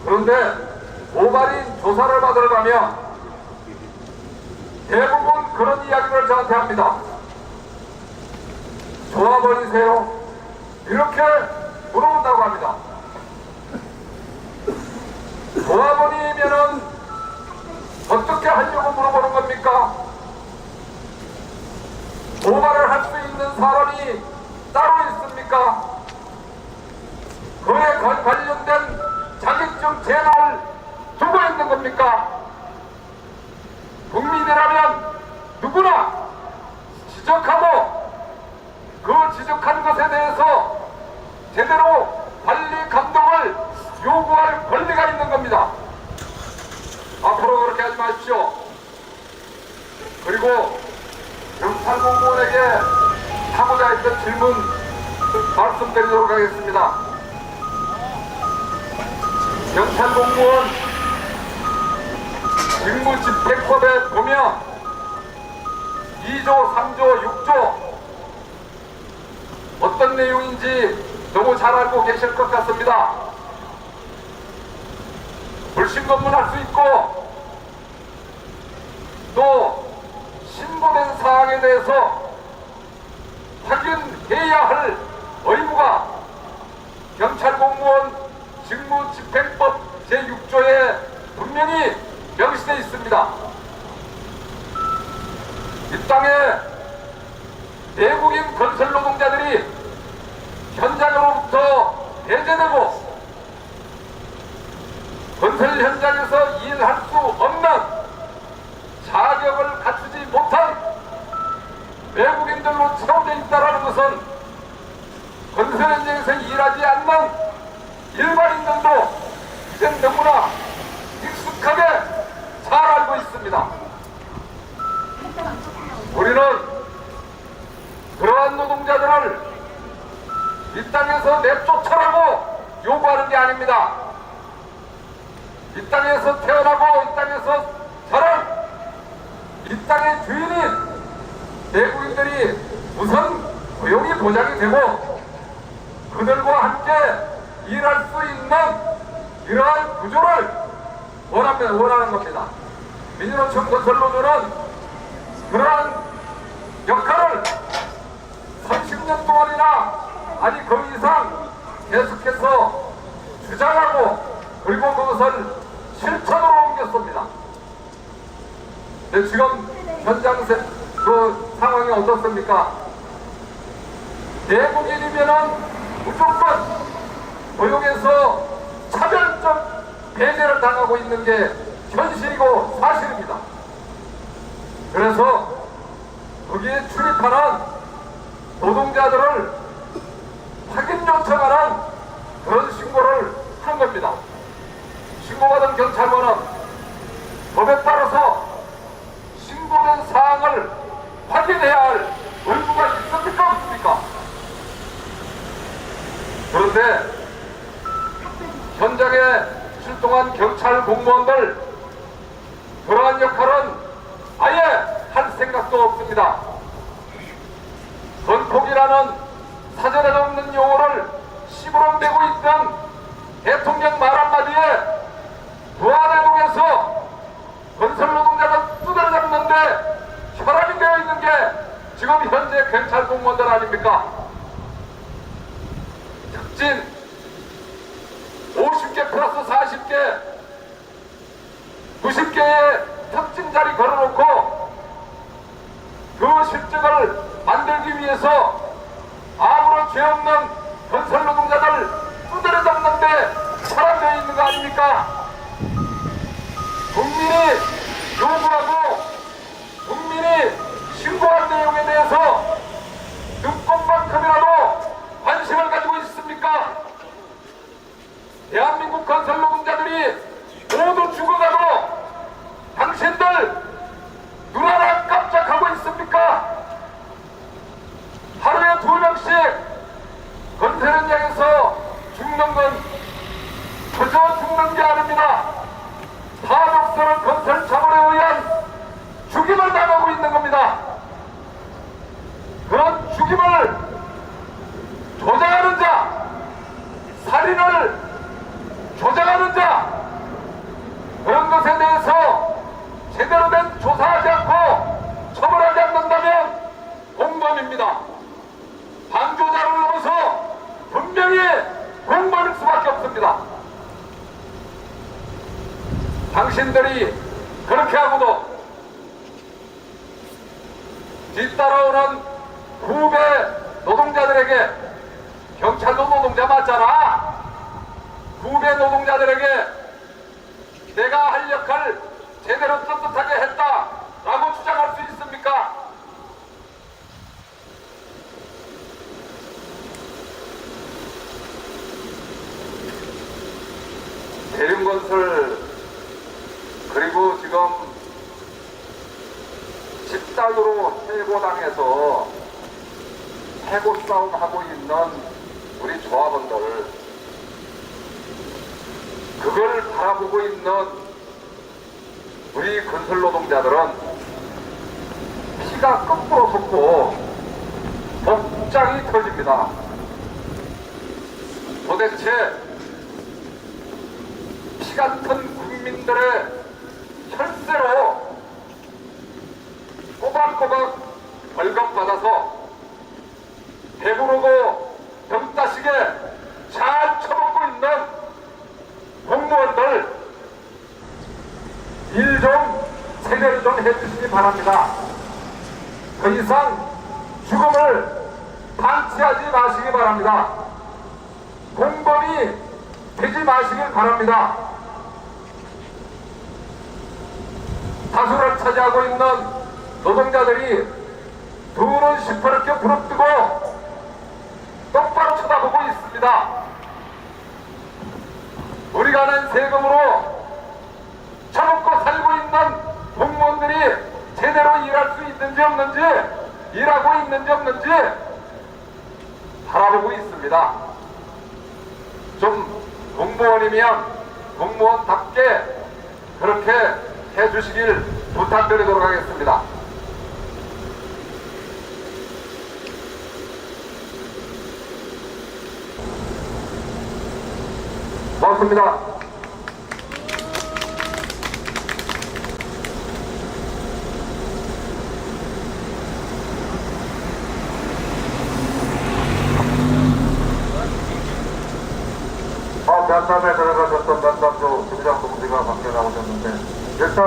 그런데 고발인 조사를 받으러 가면 대부분 그런 이야기를 저한테 합니다. 좋아버리세요? 이렇게 물어본다고 합니다. 좋아버리면은 어떻게 하려고 물어보는 겁니까? 고발을 할 수 있는 사람이 따로 있습니까? 그에 관련된 자격증 제도를 두고 있는 겁니까? 국민이라면 누구나 지적하고 그 지적한 것에 대해서 제대로 관리 감독을 요구할 권리가 있는 겁니다. 앞으로 그렇게 하지 마십시오. 그리고 경찰 공무원에게 하고자 했던 질문 말씀드리도록 하겠습니다. 경찰 공무원 직무집행법에 보면 2조, 3조, 6조 어떤 내용인지 너무 잘 알고 계실 것 같습니다. 불신검문할 수 있고 또 신고된 사항에 대해서 확인해야 할 의무가 경찰 공무원 직무집행법 제6조에 분명히 명시되어 있습니다. 이 땅에 내국인 건설 노동자들이 현장으로부터 배제되고 건설 현장에서 일할 수 없는 자격을 갖추지 못한 외국인들로 채워져 있다는 것은 건설 현장에서 일하지 않는 일반인들도 이제 너무나 익숙하게 잘 알고 있습니다. 우리는 그러한 노동자들을 이 땅에서 내쫓으라고 요구하는 게 아닙니다. 이 땅에서 태어나고 이 땅에서 자란 이 땅의 주인인 내국인들이 우선 고용이 보장이 되고 그들과 함께 일할 수 있는 이러한 구조를 원하는 겁니다. 민주노총 건설노조는 그러한 역할을 30년 동안이나 아니 그 이상 계속해서 주장하고 그리고 그것을 실천으로 옮겼습니다. 네, 지금 현장 그 상황이 어떻습니까? 내국인이면은 무조건 고용에서 차별적 배제를 당하고 있는 게 현실이고 사실입니다. 그래서 거기에 출입하는 노동자들을 확인 요청하는 그런 신고를 한 겁니다. 신고받은 경찰관은 법에 따라서 신고된 사항을 확인해야 할 의무가 있습니까? 없습니까? 그런데 현장에 출동한 경찰 공무원들 그러한 역할은 아예 할 생각도 없습니다. 건폭이라는 사전에 없는 용어를 시부름되고 있던 대통령 말 한마디에 부안해동에서 건설 노동자가 두드려 잡는데 혈안이 되어 있는 게 지금 현재 경찰 공무원들 아닙니까? 특진 50개 플러스 40개 90개의 특진 자리 걸어놓고 그 실적을 만들기 위해서 아무런 죄 없는 건설 노동자들 두드려 잡는데 사람되어 있는 거 아닙니까? 국민이 요구하고 국민이 신고한 내용에 대해서 눈꼽만큼이라도 관심을 가지고 있습니까? 대한민국 건설 노동자들이 모두 죽어가도 당신들 눈 하나 깜짝하고 있습니까? 하루에 2명씩 건설 현장에서 죽는 건 그저 죽는 게 아닙니다. 파독스러운 건설 자본에 의한 죽임을 당하고 있는 겁니다. 그런 죽임을 조장하는 자, 살인을 조장하는 자, 그런 것에 대해서 제대로 된 조사하지 않고 처벌하지 않는다면 공범입니다. 방조자를 넘어서 분명히 공범일 수밖에 없습니다. 당신들이 그렇게 하고도 뒤따라오는 후배 노동자들에게 경찰도 노동자 맞잖아. 후배 노동자들에게 내가 할 역할 제대로 떳떳하게 했다라고 주장할 수 있습니까? 대림건설 그리고 지금 집단으로 해고당해서 해고 싸움하고 있는 우리 조합원들, 그걸 바라보고 있는 우리 건설 노동자들은 피가 거꾸로 솟고 복장이 터집니다. 도대체 피 같은 국민들의 혈세로 꼬박꼬박 벌금 받아서 배부르고 병따시게 잘 처먹고 있는 공무원들 일 좀 제대로 좀 해주시기 바랍니다. 더 이상 죽음을 방치하지 마시기 바랍니다. 공범이 되지 마시길 바랍니다. 다수를 차지하고 있는 노동자들이 두 눈 시퍼렇게 부릅뜨고 똑바로 쳐다보고 있습니다. 우리가 낸 세금으로 처먹고 살고 있는 공무원들이 제대로 일할 수 있는지 없는지, 일하고 있는지 없는지 바라보고 있습니다. 좀 공무원이면 공무원답게 그렇게 해주시길 부탁드리도록 하겠습니다. 고맙습니다. 면담에 들어가셨던 면담도 김장 동지가 밖에 나오셨는데, 일단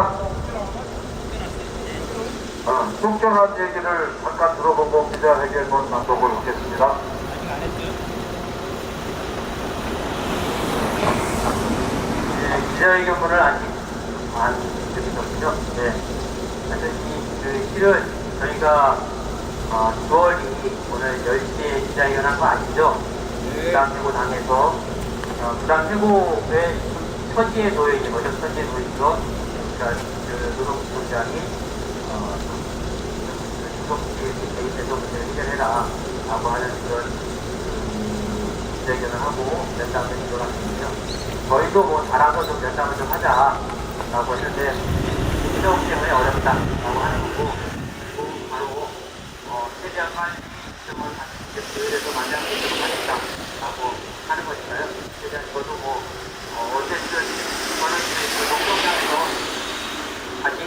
속전한 얘기를 잠깐 들어보고 기자회견문 만독을 하겠습니다. 기자회견문을 아직 안 드리거든요. 네. 사실 이 실은 저희가 9월 2일 오늘 10시에 기자회견한 거 아시죠? 부당 최고 당에서 부당 최고의 처지에 놓여 있는 거죠. 처지에 놓여 있어 노동부총장이 주석지에 대입해서 문제를 해결해라 라고 하는 그런 기자회견을 하고 면담을 이뤄갔거든요. 저희도 뭐 잘하서 좀 면담을 좀 하자라고 했는데 인력 때문에 어렵다라고 하는 거고, 그리고 바로 최대한 빨리 시스템을 교회에서 만나는 것으로 하겠다라고 하는 거니까요. 최대한 저도 어쨌든 저는 그 농성장에서 아직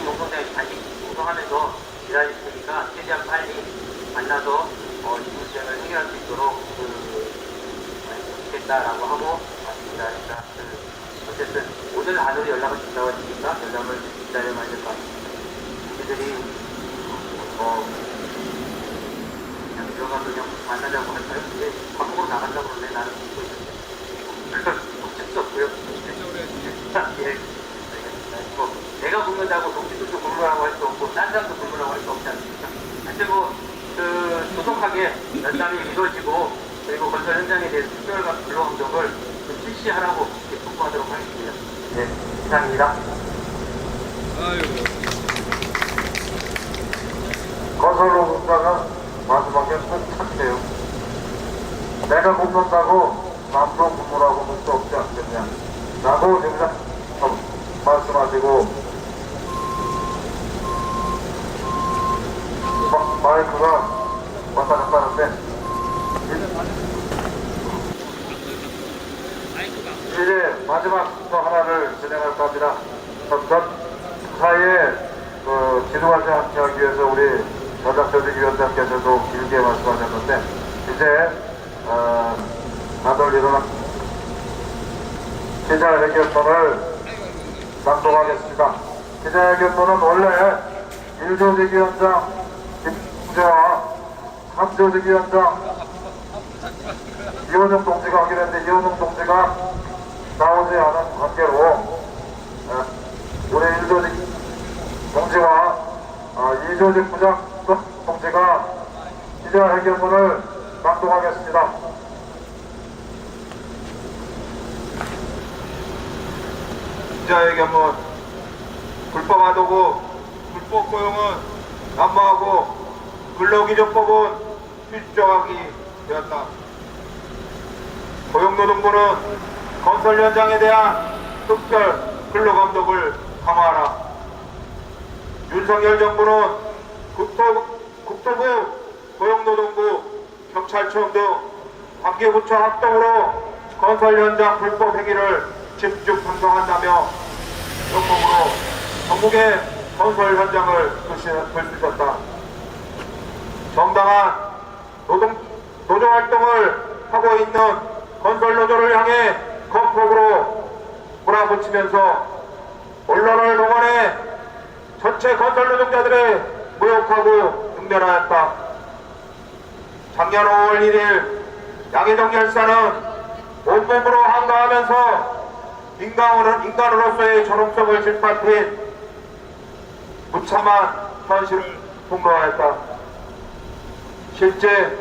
농성하면서 일할 테니까 최대한 빨리 만나서 이 문제를 해결할 수 있도록 하겠다라고 하고 왔습니다. 그러니까 어쨌든 오늘 안으로 연락을 준다고 했으니까 연락을 기다려봐야 될 것 같습니다. 우리들이 그냥 들어가서 그냥 만나자고 할까요? 근데 밥 먹으러 나간다고 그러는데 나는 듣고 있는데 어쩔 수 없고요. 예, 알겠습니다. 내가 굶는다고 동기들도 굶으라고 할 수 없고 딴 사람도 굶으라고 할 수 없지 않습니까? 하여튼 조속하게 연장이 이루어지고 그리고 건설 현장에 대해서 특별과 근로감독을 실시하라고 이렇게 통보하도록 하겠습니다. 네, 이상입니다. 건설노동자가 마지막에 꼭 찾네요. 내가 굶는다고 남도 굶으라고 할 수 없지 않겠냐 라고 지금 말씀하시고 마이크가 왔다 갔다 하는데 이제 마지막 또 하나를 진행할까 합니다. 그 사이에 지루하지 않게 하기 위해서 우리 전략조직위원장께서도 길게 말씀하셨는데 이제 다들 일어나 기자회견문을 낭독하겠습니다. 기자회견문은 원래 1조직위원장 김주와 3조직위원장 이원영 동지가 하기로 했는데 이원영 동지가 나오지 않은 관계로 우리 1조직 동지와 2조직 부장 동지가 기자회견문을 낭독하겠습니다. 기자회견문 불법하도고 불법 고용은 난무하고 근로기준법은 필수정하기 되었다. 고용노동부는 건설 현장에 대한 특별 근로감독을 강화하라. 윤석열 정부는 국토부, 고용노동부, 경찰청 등 관계부처 합동으로 건설 현장 불법 행위를 집중 방송한다며 영목으로 전국의 건설 현장을 불씨셨다. 정당한 노조활동을 하고 있는 건설 노조를 향해 건폭으로 몰아붙이면서 언론을 동원해 전체 건설 노동자들의 모욕하고 응면하였다. 작년 5월 1일 양해정 열사는 온몸으로 한가하면서 인간으로서의 존엄성을 짓밟힌 무참한 현실을 폭로하였다. 실제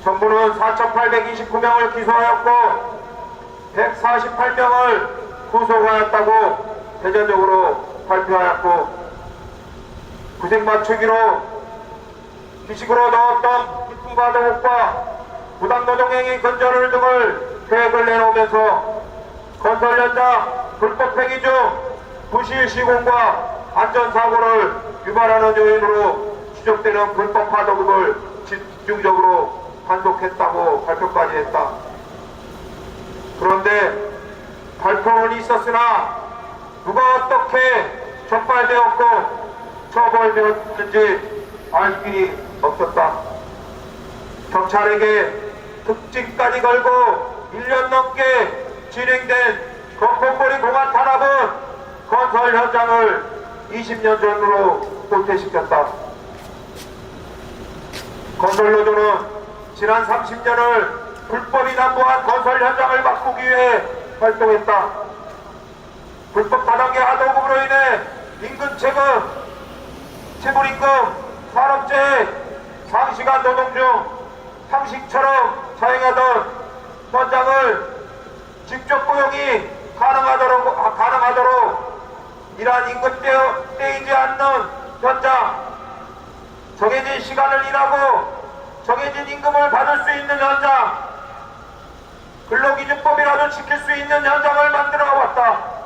정부는 4,829명을 기소하였고 148명을 구속하였다고 대대적으로 발표하였고 구색 맞추기로 기식으로 넣었던 불법아동과 부당노동행위 근절을 등을 계획을 내놓으면서 건설 현장 불법행위 중 부실 시공과 안전사고를 유발하는 요인으로 추적되는 불법 하도급을 집중적으로 단속했다고 발표까지 했다. 그런데 발표는 있었으나 누가 어떻게 적발되었고 처벌되었는지 알 길이 없었다. 경찰에게 특집까지 걸고 1년 넘게 진행된 건폭거리 공안 탄압은 건설 현장을 20년 전으로 도태시켰다. 건설노조는 지난 30년을 불법이 난무한 건설 현장을 바꾸기 위해 활동했다. 불법 다단계 하도급으로 인해 임금 체금, 체불임금, 산업재해, 장시간 노동 중 상식처럼 자행하던 현장을 직접 고용이 가능하도록 이러한 임금 떼이지 않는 현장, 정해진 시간을 일하고 정해진 임금을 받을 수 있는 현장, 근로기준법이라도 지킬 수 있는 현장을 만들어 왔다.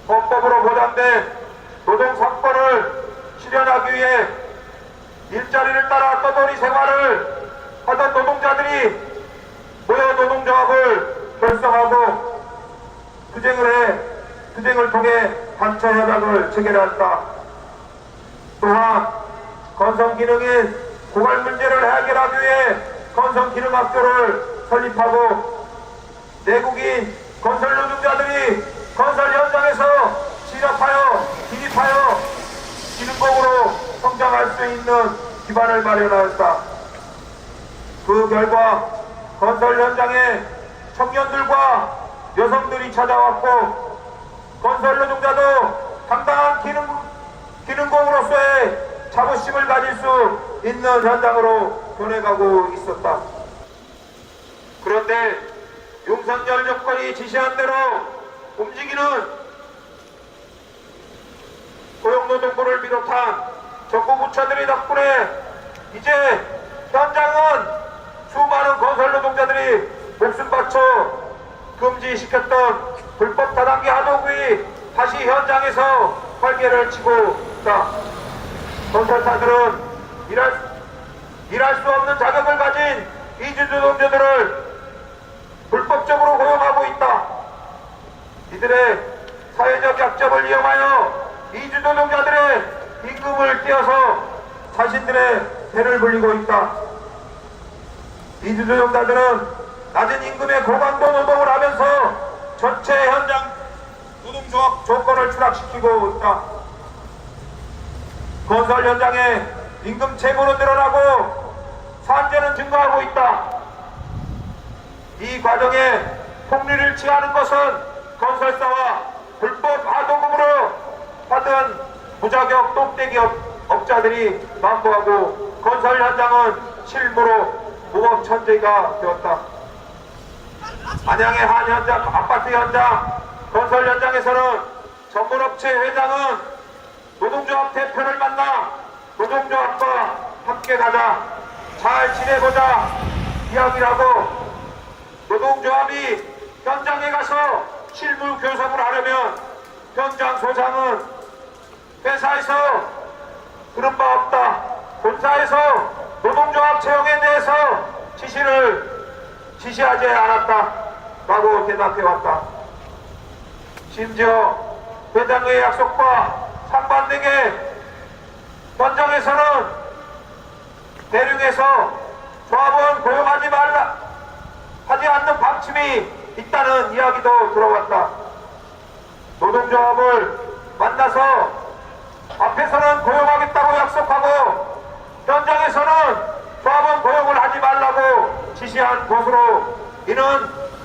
헌법으로 보장된 노동상권을 실현하기 위해 일자리를 따라 떠돌이 생활을 하던 노동자들이 모여 노동조합을 결성하고 투쟁을 통해 단체협약을 체결했다. 또한 건설 기능인 고갈 문제를 해결하기 위해 건설기능학교를 설립하고 내국인 건설 노동자들이 건설 현장에서 진입하여 기능공으로 성장할 수 있는 기반을 마련하였다. 그 결과 건설 현장에 청년들과 여성들이 찾아왔고 건설 노동자도 당당한 기능공으로서의 자부심을 가질 수 있는 현장으로 변해가고 있었다. 그런데 윤석열 정권이 지시한 대로 움직이는 고용노동부를 비롯한 정부 부처들이 덕분에 이제 현장은 수많은 건설 노동자들이 목숨 바쳐 금지시켰던 불법 다단계 하도구이 다시 현장에서 활개를 치고 있다. 건설사들은 일할 수 없는 자격을 가진 이주 노동자들을 불법적으로 고용하고 있다. 이들의 사회적 약점을 이용하여 이주 노동자들의 임금을 떼어서 자신들의 배를 불리고 있다. 이주 노동자들은 낮은 임금의 고강도 노동을 하면서 전체 현장 노동조합 조건을 추락시키고 있다. 건설 현장에 임금 채무는 늘어나고 산재는 증가하고 있다. 이 과정에 폭리를 취하는 것은 건설사와 불법 하도급으로 받은 무자격 똑대기업 업자들이 난무하고 건설 현장은 실무로 무법천지가 되었다. 안양의 한 현장, 아파트 현장, 건설 현장에서는 전문업체 회장은 노동조합 대표를 만나 노동조합과 함께 가자, 잘 지내보자 이야기를 하고 노동조합이 현장에 가서 실무 교섭을 하려면 현장 소장은 회사에서 그런 바 없다. 본사에서 노동조합 채용에 대해서 지시하지 않았다. 라고 대답해왔다. 심지어 회장의 약속과 상반되게 현장에서는 대륙에서 조합원 고용하지 말라 하지 않는 방침이 있다는 이야기도 들어왔다. 노동조합을 만나서 앞에서는 고용하겠다고 약속하고 현장에서는 조합원 고용을 하지 말라고 지시한 것으로 이는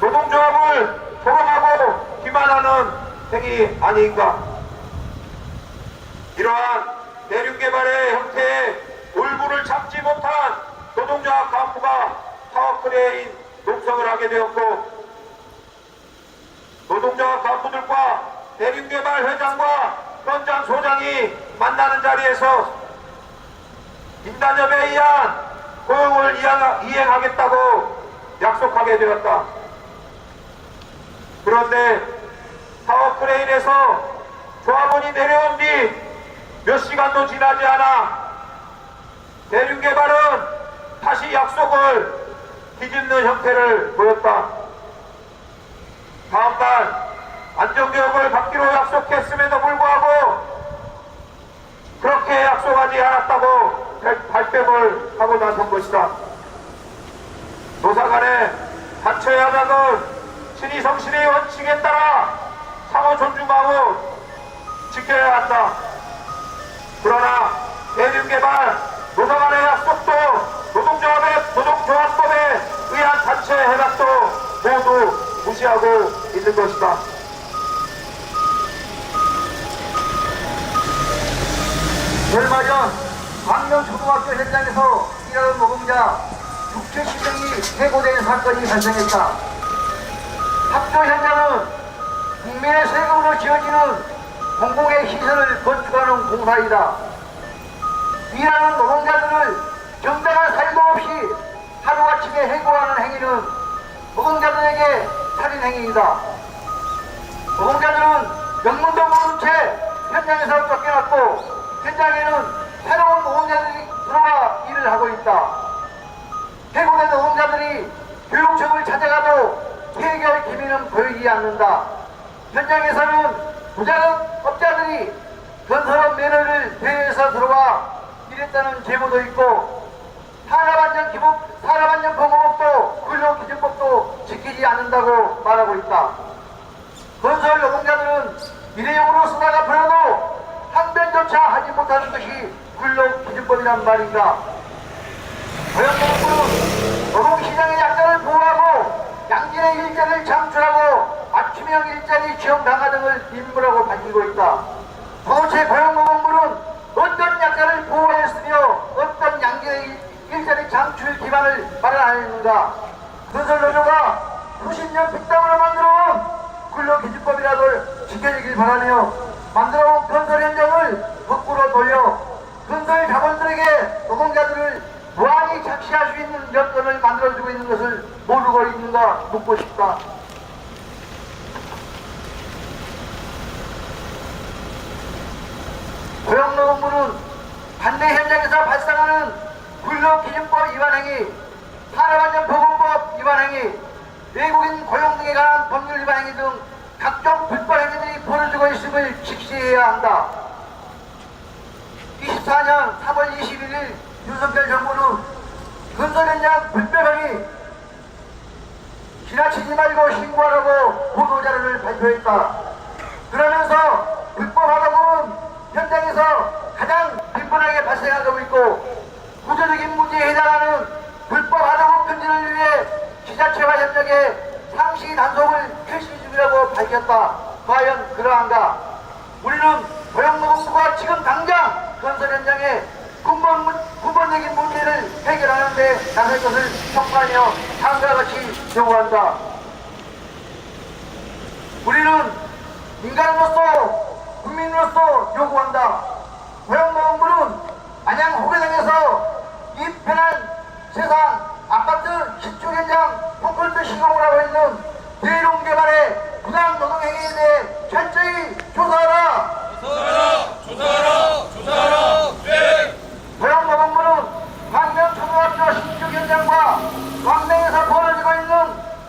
노동조합을 조롱하고 기만하는 행위 아닌가. 이러한 대륙개발의 형태에 울분을 참지 못한 노동조합 간부가 타워크레인 농성을 하게 되었고 노동조합 간부들과 대륙개발 회장과 현장 소장이 만나는 자리에서 인단협에 의한 고용을 이행하겠다고 약속하게 되었다. 그런데 타워크레인에서 조합원이 내려온 뒤 몇 시간도 지나지 않아 대륙개발은 다시 약속을 뒤집는 형태를 보였다. 다음날 안정교육을 받기로 약속했음에도 불구하고 그렇게 약속하지 않았다고 발뺌을 하고 나선 것이다. 노사 간의 단체 협약은 신의 성실의 원칙에 따라 상호 존중하고 지켜야 한다. 그러나 대륙개발 노사 간의 약속도 노동조합법에 의한 단체 협약도 모두 무시하고 있는 것이다. 얼마 전 광명초등학교 현장에서 일하는 노동자 6,000명이 해고된 사건이 발생했다. 학교 현장은 국민의 세금으로 지어지는 공공의 시설을 건축하는 공사이다. 일하는 노동자들을 정당한 사유도 없이 하루아침에 해고하는 행위는 노동자들에게 살인행위이다. 노동자들은 명문도 모른 채 현장에서 쫓겨났고 현장에는 새로운 노동자들이 들어와 일을 하고 있다. 해고된 노동자들이 교육청을 찾아가도 해결 기미는 보이지 않는다. 현장에서는 무자격 업자들이 건설업 면허를 대여해서 들어와 일했다는 제보도 있고 하고 있다. 건설 노동자들은 일회용으로 쓰다가 버려도 항변조차 하지 못하는 것이 근로기준법이란 말인가. 고용노동부는 노동시장의 약자를 보호하고 양질의 일자리를 창출하고 맞춤형 일자리 지원 강화 등을 임무라고 밝히고 있다. 도대체 고용노동부는 어떤 약자를 보호했으며 어떤 양질의 일자리 창출 기반을 마련하였는가. 건설노조가 수십 년 빅담으로 만들어온 근로기준법이라도 지켜지길 바라며 만들어온 건설 현장을 거꾸로 돌려 건설 자본들에게 노동자들을 무한히 착취할 수 있는 여건을 만들어주고 있는 것을 모르고 있는가 묻고 싶다. 고용노동부는 반대 현장에서 발생하는 근로기준법 위반 행위, 산업안전보건법 위반 행위, 외국인 고용 등에 관한 법률 위반 행위 등 각종 불법 행위들이 벌어지고 있음을 직시해야 한다. 24년 3월 21일 윤석열 정부는 건설 현장 불법 행위 지나치지 말고 신고하라고 보도자료를 발표했다. 그러면서 불법 하도급은 현장에서 가장 빈번하게 발생하고 있고 구조적인 문제에 해당하는 불법 하도급 금지를 위해 지자체와 협력해 상시 단속을 실시 중이라고 밝혔다. 과연 그러한가? 우리는 고용노동부가 지금 당장 건설 현장에 근본적인 문제를 해결하는 데 나설 것을 촉구하며 다음과 같이 요구한다. 우리는 민간으로서 국민으로서 요구한다. 고용노동부는 안양 호계당에서 이 편한 세상 아파트 신축 현장 콘크리트 시공을 하고 있는 대룡개발의 부당 노동행위에 대해 철저히 조사하라. 고용노동부는 광명초등학교 신축 현장과 광명에서 벌어지고 있는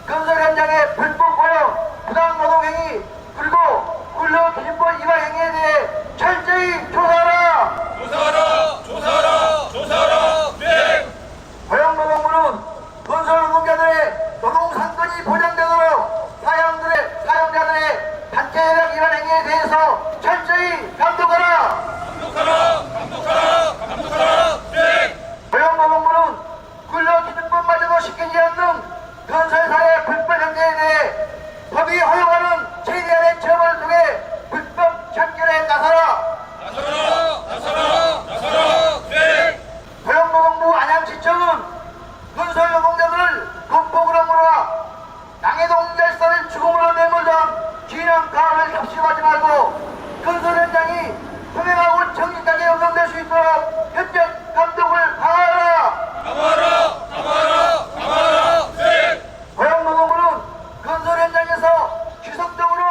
건설 현장의 불법 고용, 부당 노동행위 그리고 근로기준법 위반 행위에 대해 철저히 조사하라. 고용노동부는 건설 노동자들의 노동상권이 보장되도록 사용자들의 단체협약 위반 행위에 대해서 철저히 감독하라. 고용노동부는 근로기준법마저도 지키지 않는 건설사의 불법 행위에 대해 법이 허용하는 최대한의 처벌을 통해 불법 청결에 나서라. 고용노동부 안양시청은 건설 노동자들을 건폭으로물어와 양해동 열사를 죽음으로 내몰던 진영 가을을 협심하지 말고 건설 현장이 투명하고 정직하게 운영될 수 있도록 협력 감독을 강화하라. 고용노동부는 건설 현장에서 지속적으로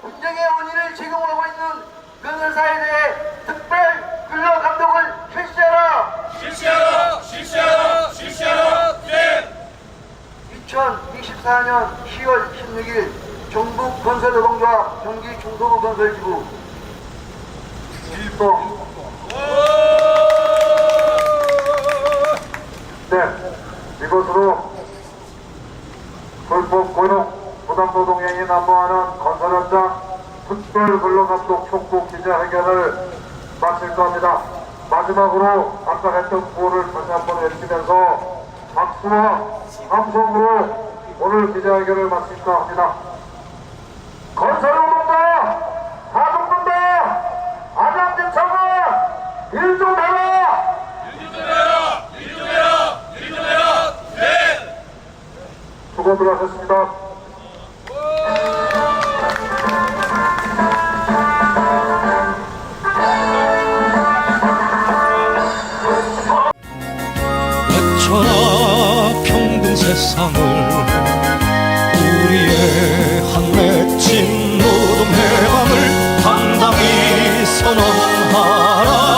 분쟁의 원인을 제공하고 있는 건설사에 대해 특별 근로 감독을 실시하라. 2024년 10월 16일 경북 건설노동조합 경기 중도부 건설지부 일동. 네, 이것으로 불법 고용 부당노동행위 난무하는 건설 현장 특별 근로감독 촉구 기자회견을 마칠 겁니다. 마지막으로 아까 했던 구호를 다시 한번 외치면서 박수와 함성으로 오늘 기자회견을 마칠까 합니다. 건설노동자 다 죽는다. 안양지청은 일 좀 해라. 수고들 하셨습니다. 어쩌나 평등 세상을 우리의 한 맺힌 노동의 밤을 당당히 선언하라.